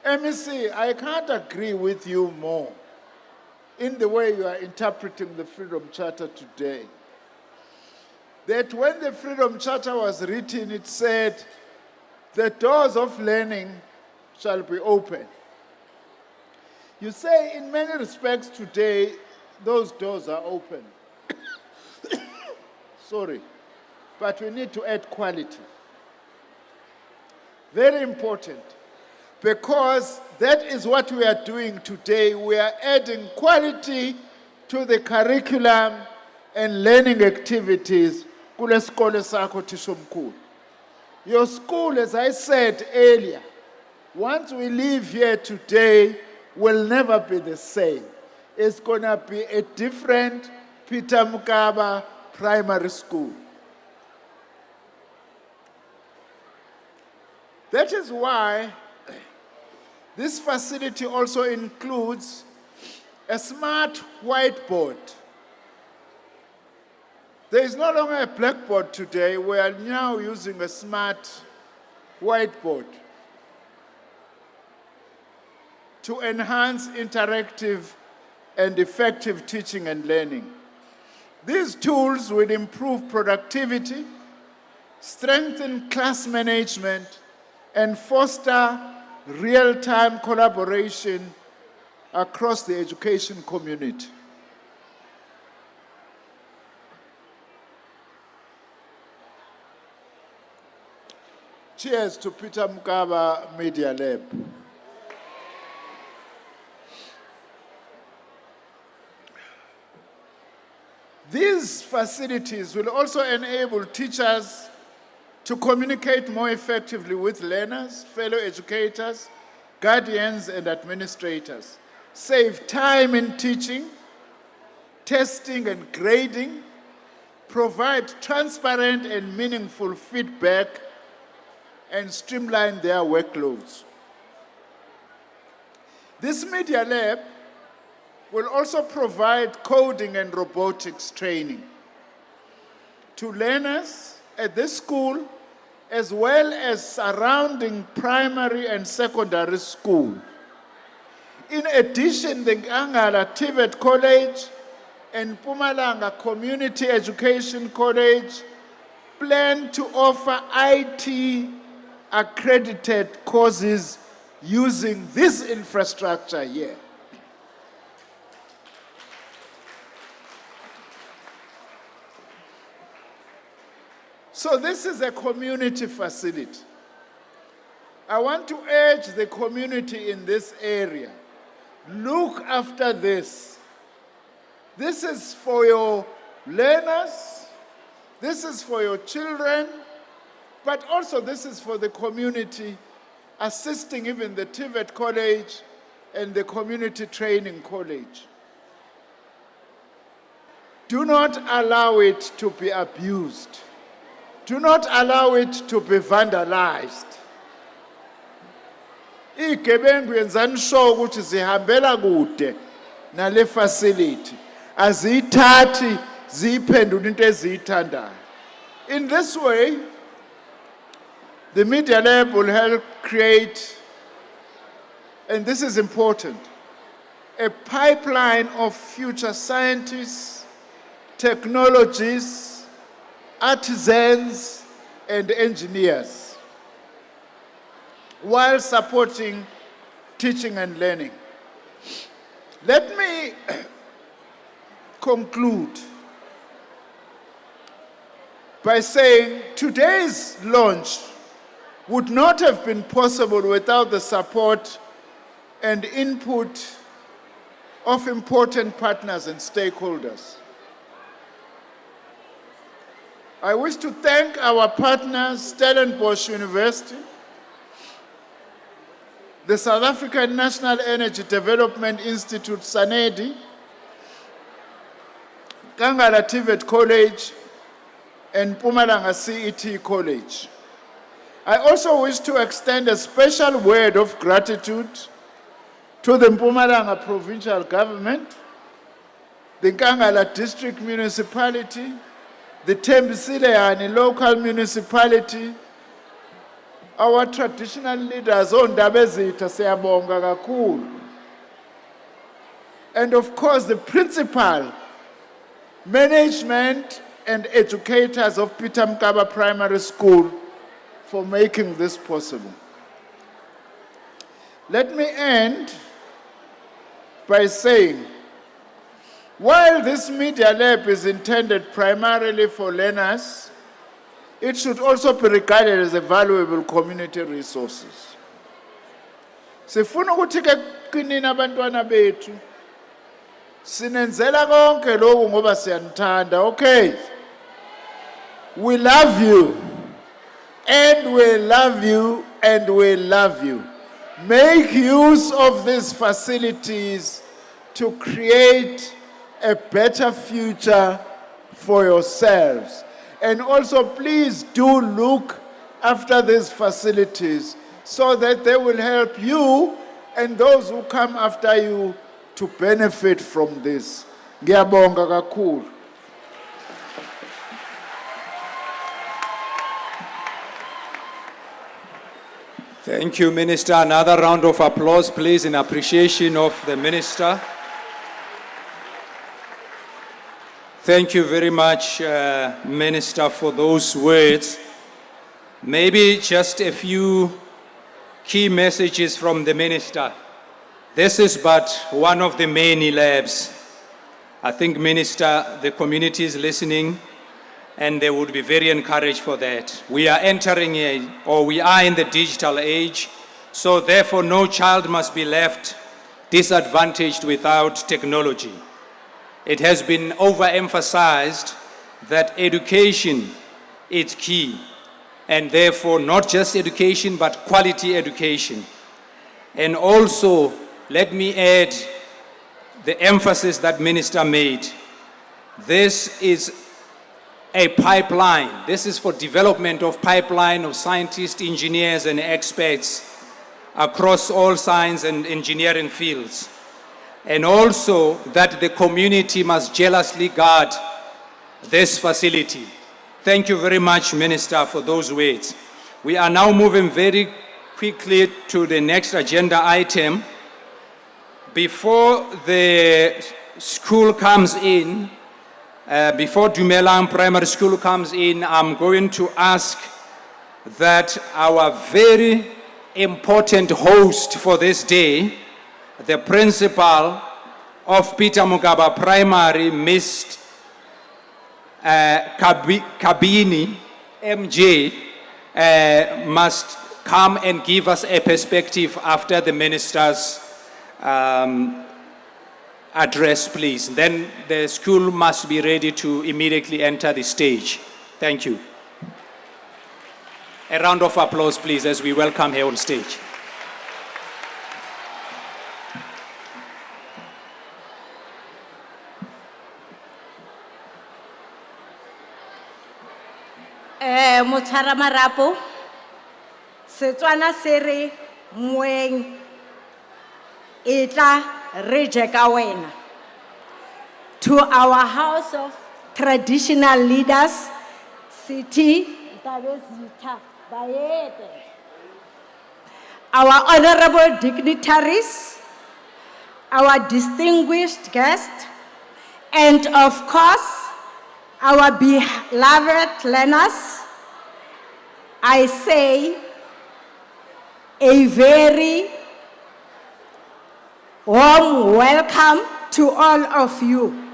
MEC, I can't agree with you more in the way you are interpreting the Freedom Charter today. That when the Freedom Charter was written, it said, the doors of learning shall be open. You say in many respects today, those doors are open. Sorry, but we need to add quality. Very important, because that is what we are doing today. We are adding quality to the curriculum and learning activities. Kule skole sakho thisho mkhulu. Your school, as I said earlier, once we leave here today, will never be the same. It's going to be a different Peter Mokaba Primary School. That is why this facility also includes a smart whiteboard. There is no longer a blackboard today. We are now using a smart whiteboard to enhance interactive and effective teaching and learning. These tools will improve productivity, strengthen class management, and foster real-time collaboration across the education community. Cheers to Peter Mokaba Media Lab. These facilities will also enable teachers to communicate more effectively with learners, fellow educators, guardians, and administrators, save time in teaching, testing, and grading, provide transparent and meaningful feedback, and streamline their workloads. This Media Lab will also provide coding and robotics training to learners at this school, as well as surrounding primary and secondary school. In addition, the Nkangala TVET College and Mpumalanga Community Education College plan to offer IT accredited courses using this infrastructure here. So this is a community facility. I want to urge the community in this area, look after this. This is for your learners, this is for your children, but also this is for the community, assisting even the TVET College and the Community Training College. Do not allow it to be abused. Do not allow it to be vandalized. Igebengu yenzani sure ukuthi zihambela kude nale facility. Azithathi ziphendula into ezithandayo. In this way, the Media Lab will help create, and this is important, a pipeline of future scientists, technologists, artisans, and engineers, while supporting teaching and learning. Let me conclude by saying today's launch would not have been possible without the support and input of important partners and stakeholders. I wish to thank our partners, Stellenbosch University, the South African National Energy Development Institute, SANEDI, Nkangala TVET College, and Mpumalanga CET College. I also wish to extend a special word of gratitude to the Mpumalanga Provincial Government, the Nkangala District Municipality, the Tembisile Local Municipality, our traditional leaders on Dabezita Seyabonga kakhulu, and of course the principal, management, and educators of Peter Mokaba Primary School for making this possible. Let me end by saying, while this Media Lab is intended primarily for learners, it should also be regarded as a valuable community resource. Sifuna ukuthi ke kinina abantwana bethu sinenzela konke lokhu ngoba siyanithanda. Okay, we love you, and we love you, and we love you. Make use of these facilities to create a better future for yourselves. And also, please do look after these facilities so that they will help you and those who come after you to benefit from this. Ngiyabonga kakhulu. Thank you, Minister. Another round of applause, please, in appreciation of the Minister. Thank you very much, Minister, for those words. Maybe just a few key messages from the Minister. This is but one of the many labs. I think, Minister, the community is listening and they would be very encouraged for that. We are entering we are in the digital age, so therefore no child must be left disadvantaged without technology. It has been overemphasized that education is key, and therefore not just education, but quality education. And also, let me add the emphasis that Minister made. This is a pipeline. This is for development of pipeline of scientists, engineers, and experts across all science and engineering fields. And also that the community must jealously guard this facility. Thank you very much, Minister, for those words. We are now moving very quickly to the next agenda item. Before the school comes in, before Mpumalanga Primary School comes in, I'm going to ask that our very important host for this day, the principal of Peter Mokaba Primary, Ms. Kabini, MJ, must come and give us a perspective after the minister's address, please. Then the school must be ready to immediately enter the stage. Thank you. A round of applause, please, as we welcome her on stage. Motshwara marapo, Setswana se re moeng e tla re je ka wena. To our house of traditional leaders, Siti Tabezitha Bayete, our honorable dignitaries, our distinguished guests, and of course, our beloved learners, I say a very warm welcome to all of you.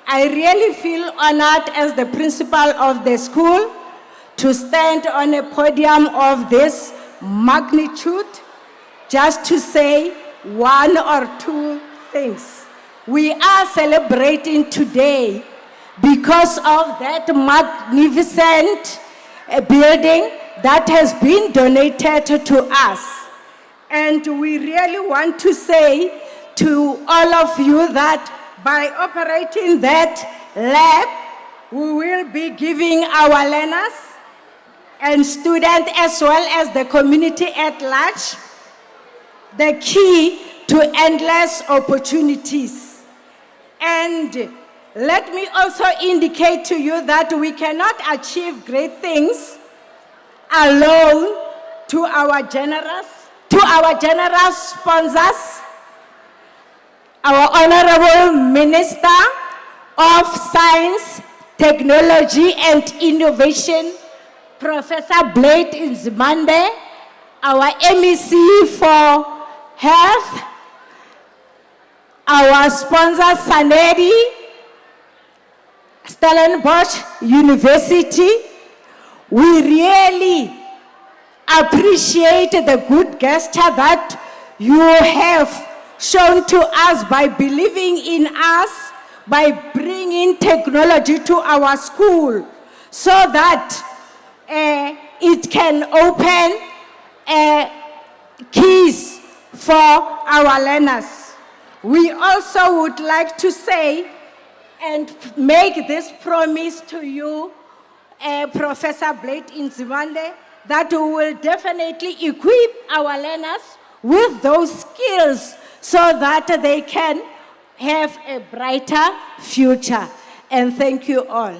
I really feel honored as the principal of the school to stand on a podium of this magnitude just to say one or two things. We are celebrating today because of that magnificent building that has been donated to us. And we really want to say to all of you that by operating that lab, we will be giving our learners and students as well as the community at large the key to endless opportunities. And let me also indicate to you that we cannot achieve great things alone. To our generous sponsors, our Honorable Minister of Science, Technology and Innovation, Professor Blade Nzimande, our MEC for Health, our sponsor SANEDI, Stellenbosch University. We really appreciate the good gesture that you have shown to us by believing in us, by bringing technology to our school so that it can open keys for our learners. We also would like to say and make this promise to you, Professor Blade Nzimande, that we will definitely equip our learners with those skills so that they can have a brighter future. And thank you all.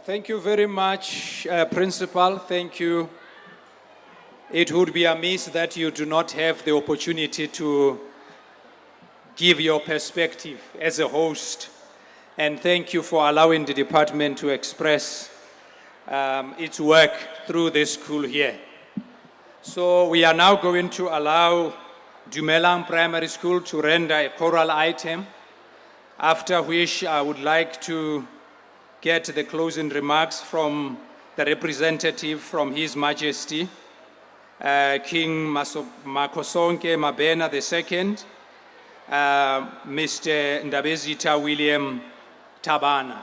Thank you very much, Principal. Thank you. It would be amiss that you do not have the opportunity to give your perspective as a host. And thank you for allowing the department to express its work through this school here. So we are now going to allow Mpumalanga Primary School to render a choral item, after which I would like to get the closing remarks from the representative from His Majesty, King Makosonke Mabena II, Mr. Ndabezitha William Tabana.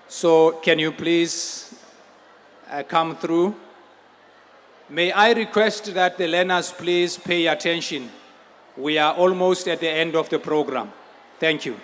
So can you please come through? May I request that the learners please pay attention. We are almost at the end of the program. Thank you.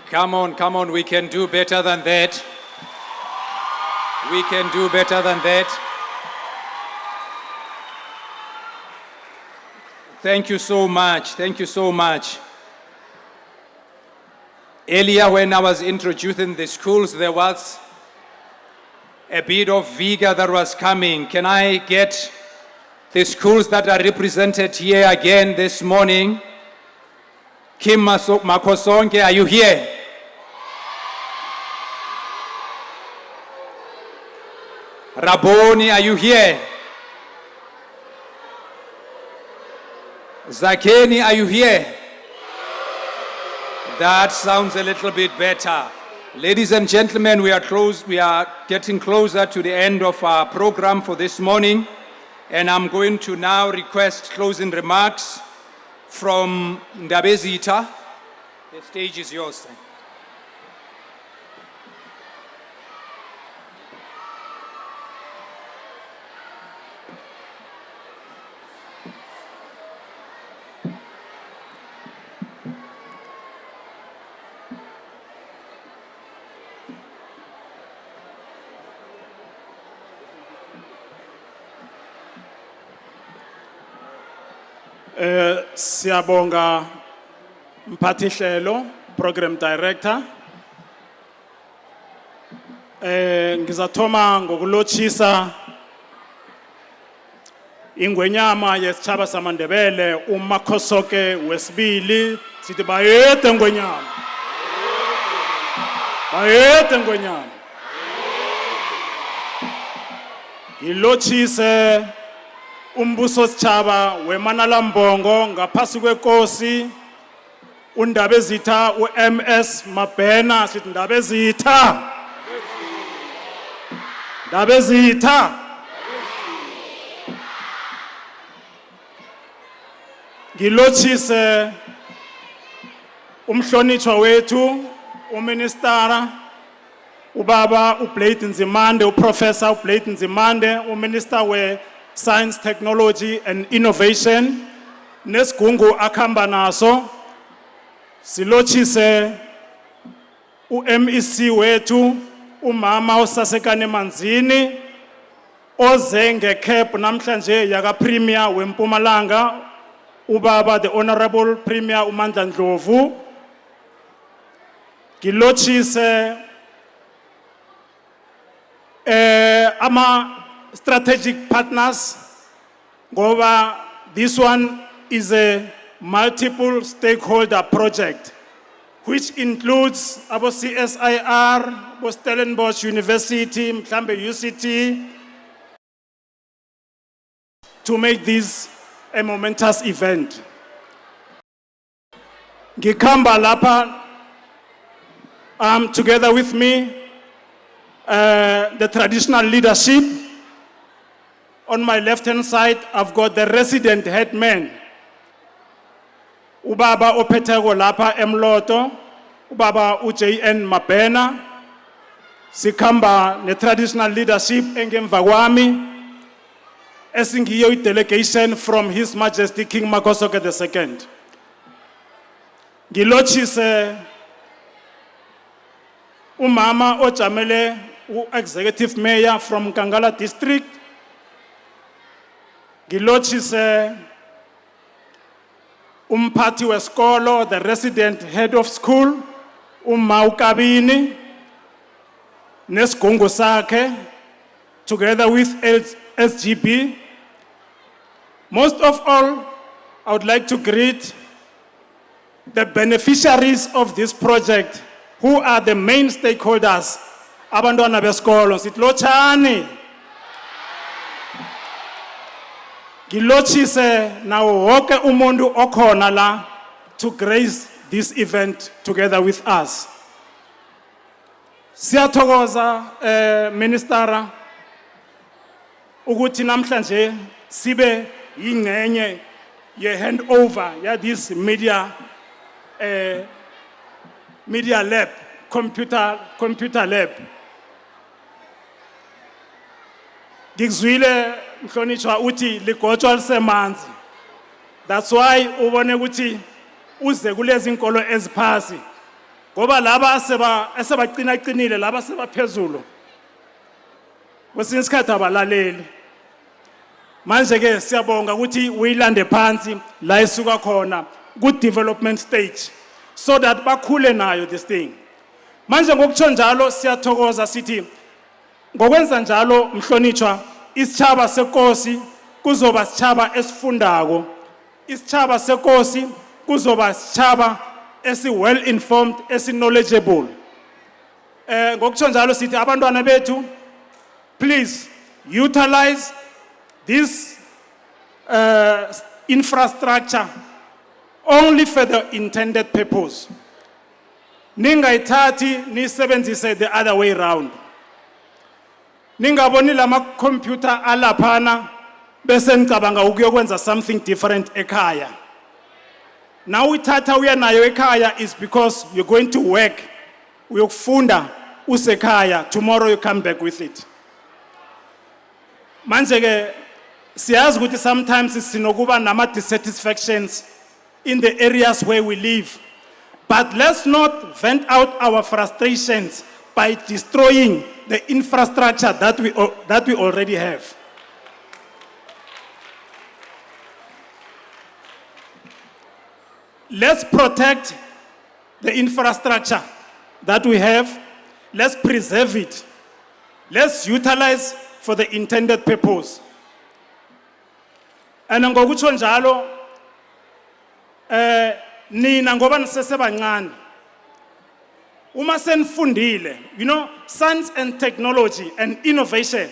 Come on, we can do better than that. We can do better than that. Thank you so much, thank you so much. Earlier when I was introducing the schools, there was a bit of vigor that was coming. Can I get the schools that are represented here again this morning? Kim Makosonke, are you here? Raboni, are you here? Zakeni, are you here? That sounds a little bit better. Ladies and gentlemen, we are getting closer to the end of our program for this morning, and I'm going to now request closing remarks from Ndabezitha. The stage is yours. Siyabonga Mphathi Hlelo, Program Director. Ngizathoma ngokulochisa ingwenyama yesitshaba samaNdebele uMakhosoke wesibili sithi bayede ngwenyama. Bayede ngwenyama. Ngilochise umbuso sitshaba weManala Mbongo ngaphasi kweNkosi uNdabezitha uMS Mabhena sithi Ndabezitha. Ndabezitha. Ngilochise umhlonitshwa wethu uMinistara ubaba uBlade Nzimande uProfessor uBlade Nzimande uMinister we-Science, Technology and Innovation nesigungu akhamba naso. Silochise uMEC wethu umama uSasekane Manzini oze ngecap namhlanje yaka Premier weMpumalanga ubaba the Honorable Premier uMandla Ndlovu. Ngilochise ama strategic partners ngoba this one is a multiple stakeholder project which includes abo CSIR, abo Stellenbosch University, Mhlambe UCT, to make this a momentous event. Ngikamba lapha together with me the traditional leadership. On my left-hand side, I've got the resident headman. Ubaba Opetego Lapa Moloto, Ubaba UJN Mabhena. Sikamba, the traditional leadership, Engemva Wami. Esingiyo delegation from His Majesty King Makhosoke II. Ngilochise umama ojamele executive mayor from Kangala district. Ngilochise umphathi wesikolo, the resident head of school, uMawukabini, nesigungu sakhe, together with SGB. Most of all, I would like to greet the beneficiaries of this project, who are the main stakeholders. Abantwana besikolo sitlochani. Ngilochise nawo wonke umuntu okhona la to grace this event together with us. Siyathokoza Minister ukuthi namhlanje sibe yingcenye ye handover ya this media lab, computer lab. Ngikuzwile mhlonishwa uthi ligotshwa lisemanzi. That's why ubone ukuthi uze kulezi inkolo eziphasi Ngoba laba esebaqinile laba sebaphezulu. Kwesinye isikhathi abalaleli. Manje ke siyabonga ukuthi uyilande phansi la isuka khona ku development stage so that bakhule nayo this thing. Manje ngokutsho njalo siyathokoza sithi ngokwenza njalo mhlonitshwa isitshaba sekosi kuzoba sitshaba esifundako. Isitshaba sekosi kuzoba sitshaba esi well informed, esi knowledgeable. Ngokutsho njalo sithi abantwana bethu, please utilize this infrastructure only for the intended purpose. Ningayithathi nisebenzise the other way round. Ningaboni lama computer alaphana bese nicabanga ukuyokwenza something different ekhaya. Now uyithatha uya nayo ekhaya is because you're going to work. Uyokufunda usekhaya, tomorrow you come back with it. Manje ke siyazi ukuthi sometimes sinokuba nama dissatisfactions in the areas where we live. But let's not vent out our frustrations by destroying the infrastructure that we already have. Let's protect the infrastructure that we have. Let's preserve it. Let's utilize for the intended purpose. And ngokutsho njalo nina ngoba nisesebancane uma senifundile, you know, science and technology and innovation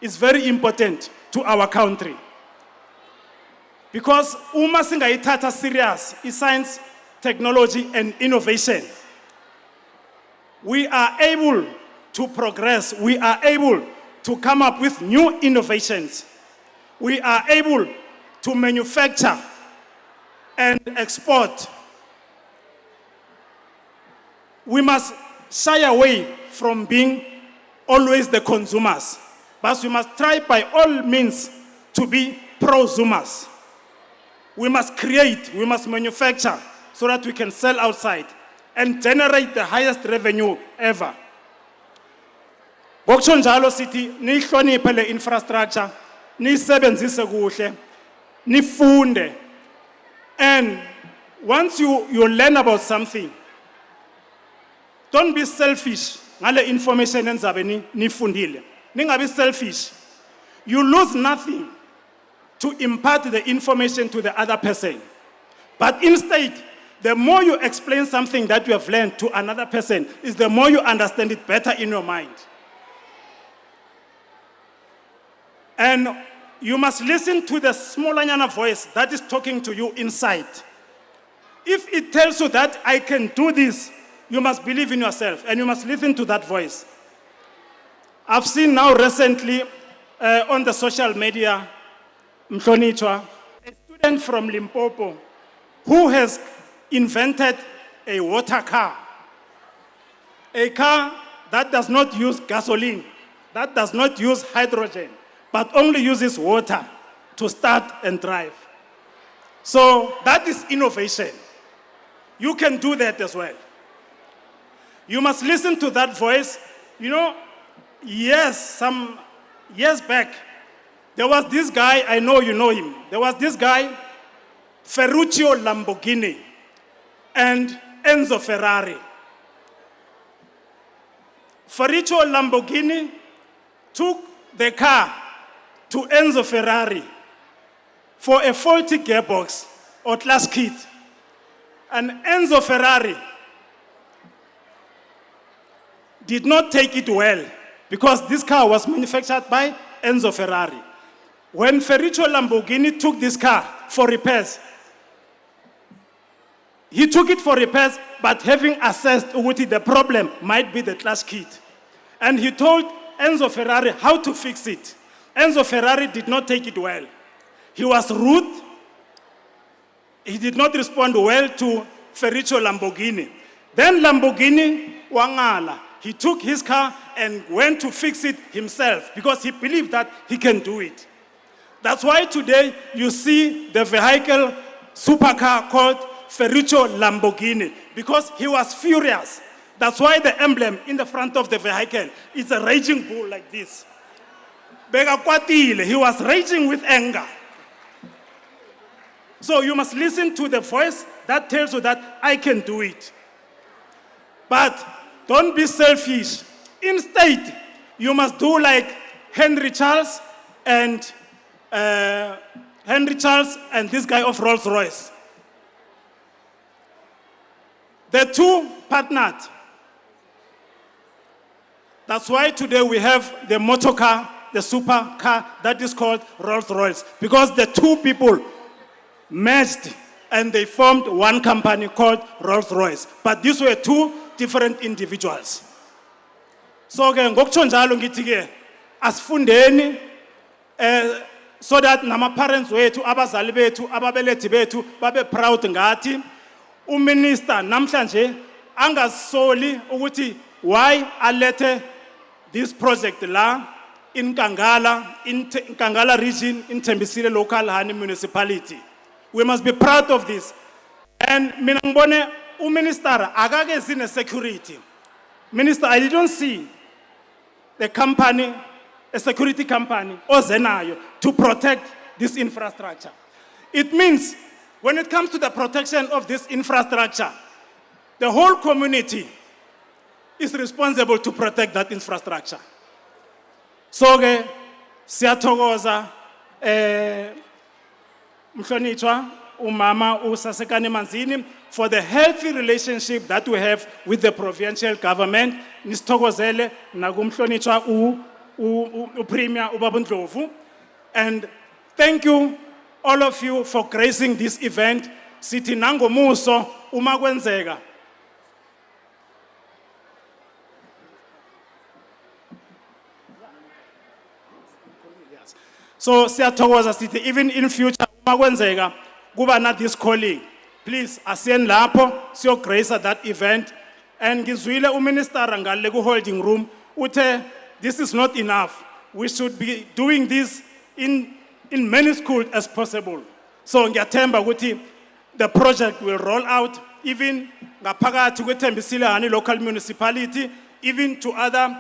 is very important to our country. Because uma singayithatha serious science, technology and innovation, we are able to progress, we are able to come up with new innovations. We are able to manufacture and export. We must shy away from being always the consumers, but we must try by all means to be prosumers. We must create, we must manufacture so that we can sell outside and generate the highest revenue ever. Ngokutsho njalo sithi nihloniphe le infrastructure, nisebenzise kuhle, nifunde. And once you learn about something, don't be selfish ngale information enzabe nifundile. Ningabi selfish. You lose nothing to impart the information to the other person. But instead, the more you explain something that you have learned to another person, is the more you understand it better in your mind. And you must listen to the small voice that is talking to you inside. If it tells you that I can do this, you must believe in yourself and you must listen to that voice. I've seen now recently on the social media, Mhlonitshwa, a student from Limpopo who has invented a water car. A car that does not use gasoline, that does not use hydrogen, but only uses water to start and drive. So that is innovation. You can do that as well. You must listen to that voice. You know, yes, some years back, there was this guy, I know you know him. There was this guy, Ferruccio Lamborghini and Enzo Ferrari. Ferruccio Lamborghini took the car to Enzo Ferrari for a faulty gearbox or clutch kit. And Enzo Ferrari did not take it well because this car was manufactured by Enzo Ferrari. When Ferruccio Lamborghini took this car for repairs, he took it for repairs, but having assessed what the problem might be the clutch kit. And he told Enzo Ferrari how to fix it. Enzo Ferrari did not take it well. He was rude. He did not respond well to Ferruccio Lamborghini. Then Lamborghini wangala. He took his car and went to fix it himself because he believed that he can do it. That's why today you see the vehicle supercar called Ferruccio Lamborghini because he was furious. That's why the emblem in the front of the vehicle is a raging bull like this. Bekakwatile, he was raging with anger. So you must listen to the voice that tells you that I can do it. But don't be selfish. Instead, you must do like Henry Charles and this guy of Rolls-Royce. The two partnered. That's why today we have the motor car, the super car that is called Rolls-Royce, because the two people merged and they formed one company called Rolls-Royce. But these were two different individuals. So ke ngokutsho njalo ngithi ke asifundeni so that nama parents wethu abazali bethu ababelethi bethu babe proud ngathi uminister namhlanje angasoli ukuthi why alethe this project la in Kangala region in Tembisile local honey municipality. We must be proud of this. And mina ngibone uminister akake zine security. Minister, I didn't see the company, a security company, ozenayo, to protect this infrastructure. It means when it comes to the protection of this infrastructure, the whole community is responsible to protect that infrastructure. So, siyathokoza, mhlonitshwa, umama uSasekane Manzini, for the healthy relationship that we have with the provincial government. Nisithokozele nakumhlonitshwa uPremier uBaba Ndlovu. And thank you, all of you, for gracing this event. Sithi nangomuso uma kwenzeka. So siyathokoza sithi even in future uma kwenzeka kuba na this calling, please asiyeni lapho siyo grace that event. And ngizwile uminister ngale ku holding room uthe this is not enough, we should be doing this in many schools as possible. So ngiyathemba ukuthi the project will roll out even ngaphakathi kweThembisile Hani local municipality, even to other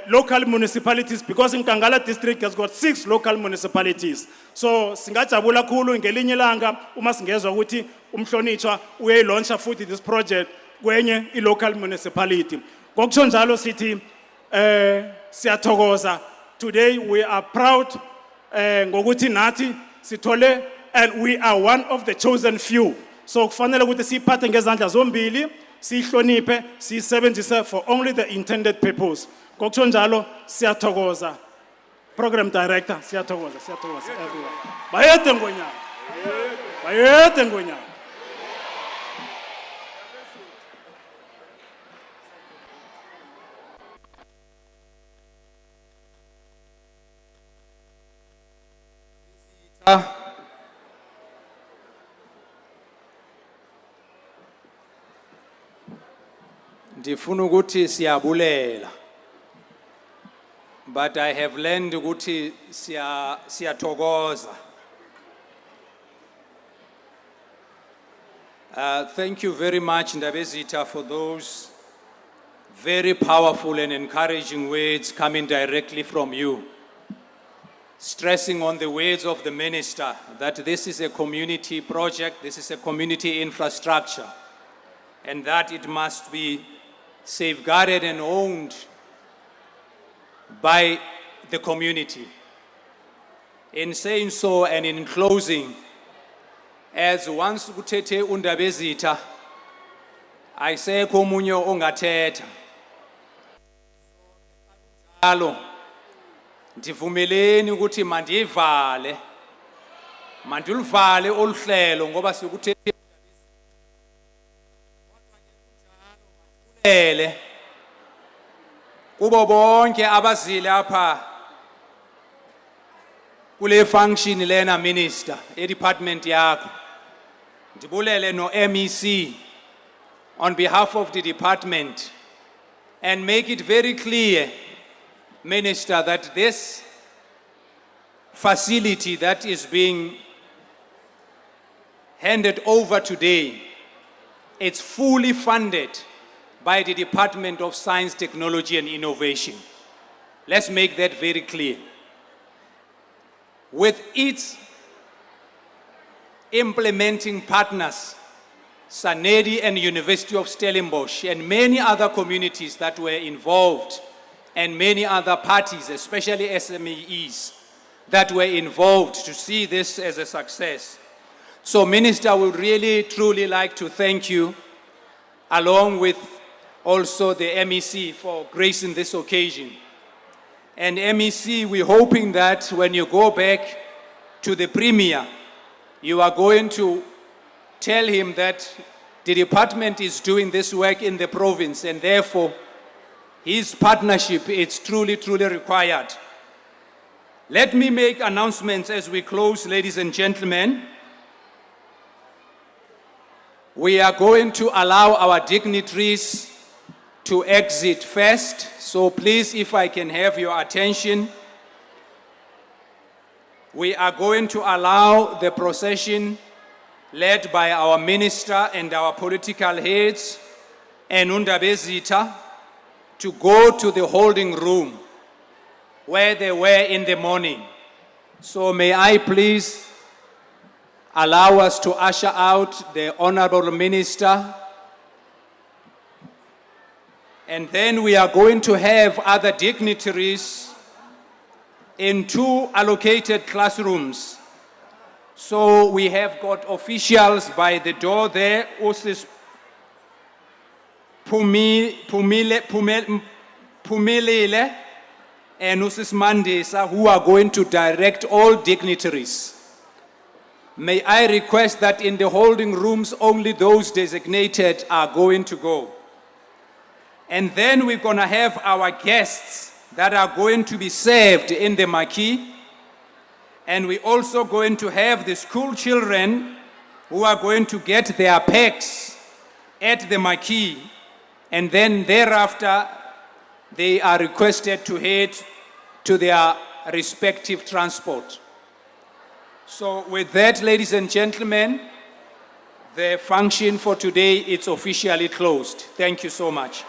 local municipalities, because in Kangala district has got 6 local municipalities. So singajabula khulu ngelinye ilanga uma singezwa ukuthi umhlonitshwa uyayilauncha futhi this project kwenye i-local municipality. Ngokutsho njalo sithi siyathokoza. Today we are proud ngokuthi nathi sithole, and we are one of the chosen few. So kufanele ukuthi siphathe ngezandla zombili, sihloniphe, sisebenzise for only the intended purpose. Ngokutsho njalo siyathokoza. Program director, siyathokoza everyone. Bayede ngonyama. Bayede ngonyama. Ndifuna ukuthi siyabulela, but I have learned ukuthi siyathokoza. Thank you very much, Ndabezitha, for those very powerful and encouraging words coming directly from you, stressing on the words of the minister that this is a community project, this is a community infrastructure, and that it must be safeguarded and owned by the community. In saying so, and in closing, as once kuthethe uNdabezitha, ayisekho omunye ongathetha. Njalo ndivumeleni ukuthi mandivale, mandulivale oluhlelo ngoba sikuthethe kubo bonke abazile apha kule function lena minister department yakho. Ndibulele no MEC on behalf of the department, and make it very clear, Minister, that this facility that is being handed over today, it's fully funded by the Department of Science, Technology and Innovation. Let's make that very clear. With its implementing partners, SANEDI and University of Stellenbosch and many other communities that were involved, and many other parties, especially SMEs, that were involved to see this as a success. So Minister, I would really, truly like to thank you, along with also the MEC for gracing this occasion. And MEC, we're hoping that when you go back to the Premier, you are going to tell him that the department is doing this work in the province, and therefore his partnership is truly, truly required. Let me make announcements as we close, ladies and gentlemen. We are going to allow our dignitaries to exit first. So please, if I can have your attention. We are going to allow the procession led by our minister and our political heads and Undabezita to go to the holding room where they were in the morning. So may I please allow us to usher out the Honorable Minister, and then we are going to have other dignitaries in 2 allocated classrooms. So we have got officials by the door there, Osis Pumilele and Nzimande, who are going to direct all dignitaries. May I request that in the holding rooms, only those designated are going to go. And then we're going to have our guests that are going to be served in the marquee. And we're also going to have the school children who are going to get their packs at the marquee. And then thereafter, they are requested to head to their respective transport. So with that, ladies and gentlemen, the function for today is officially closed. Thank you so much.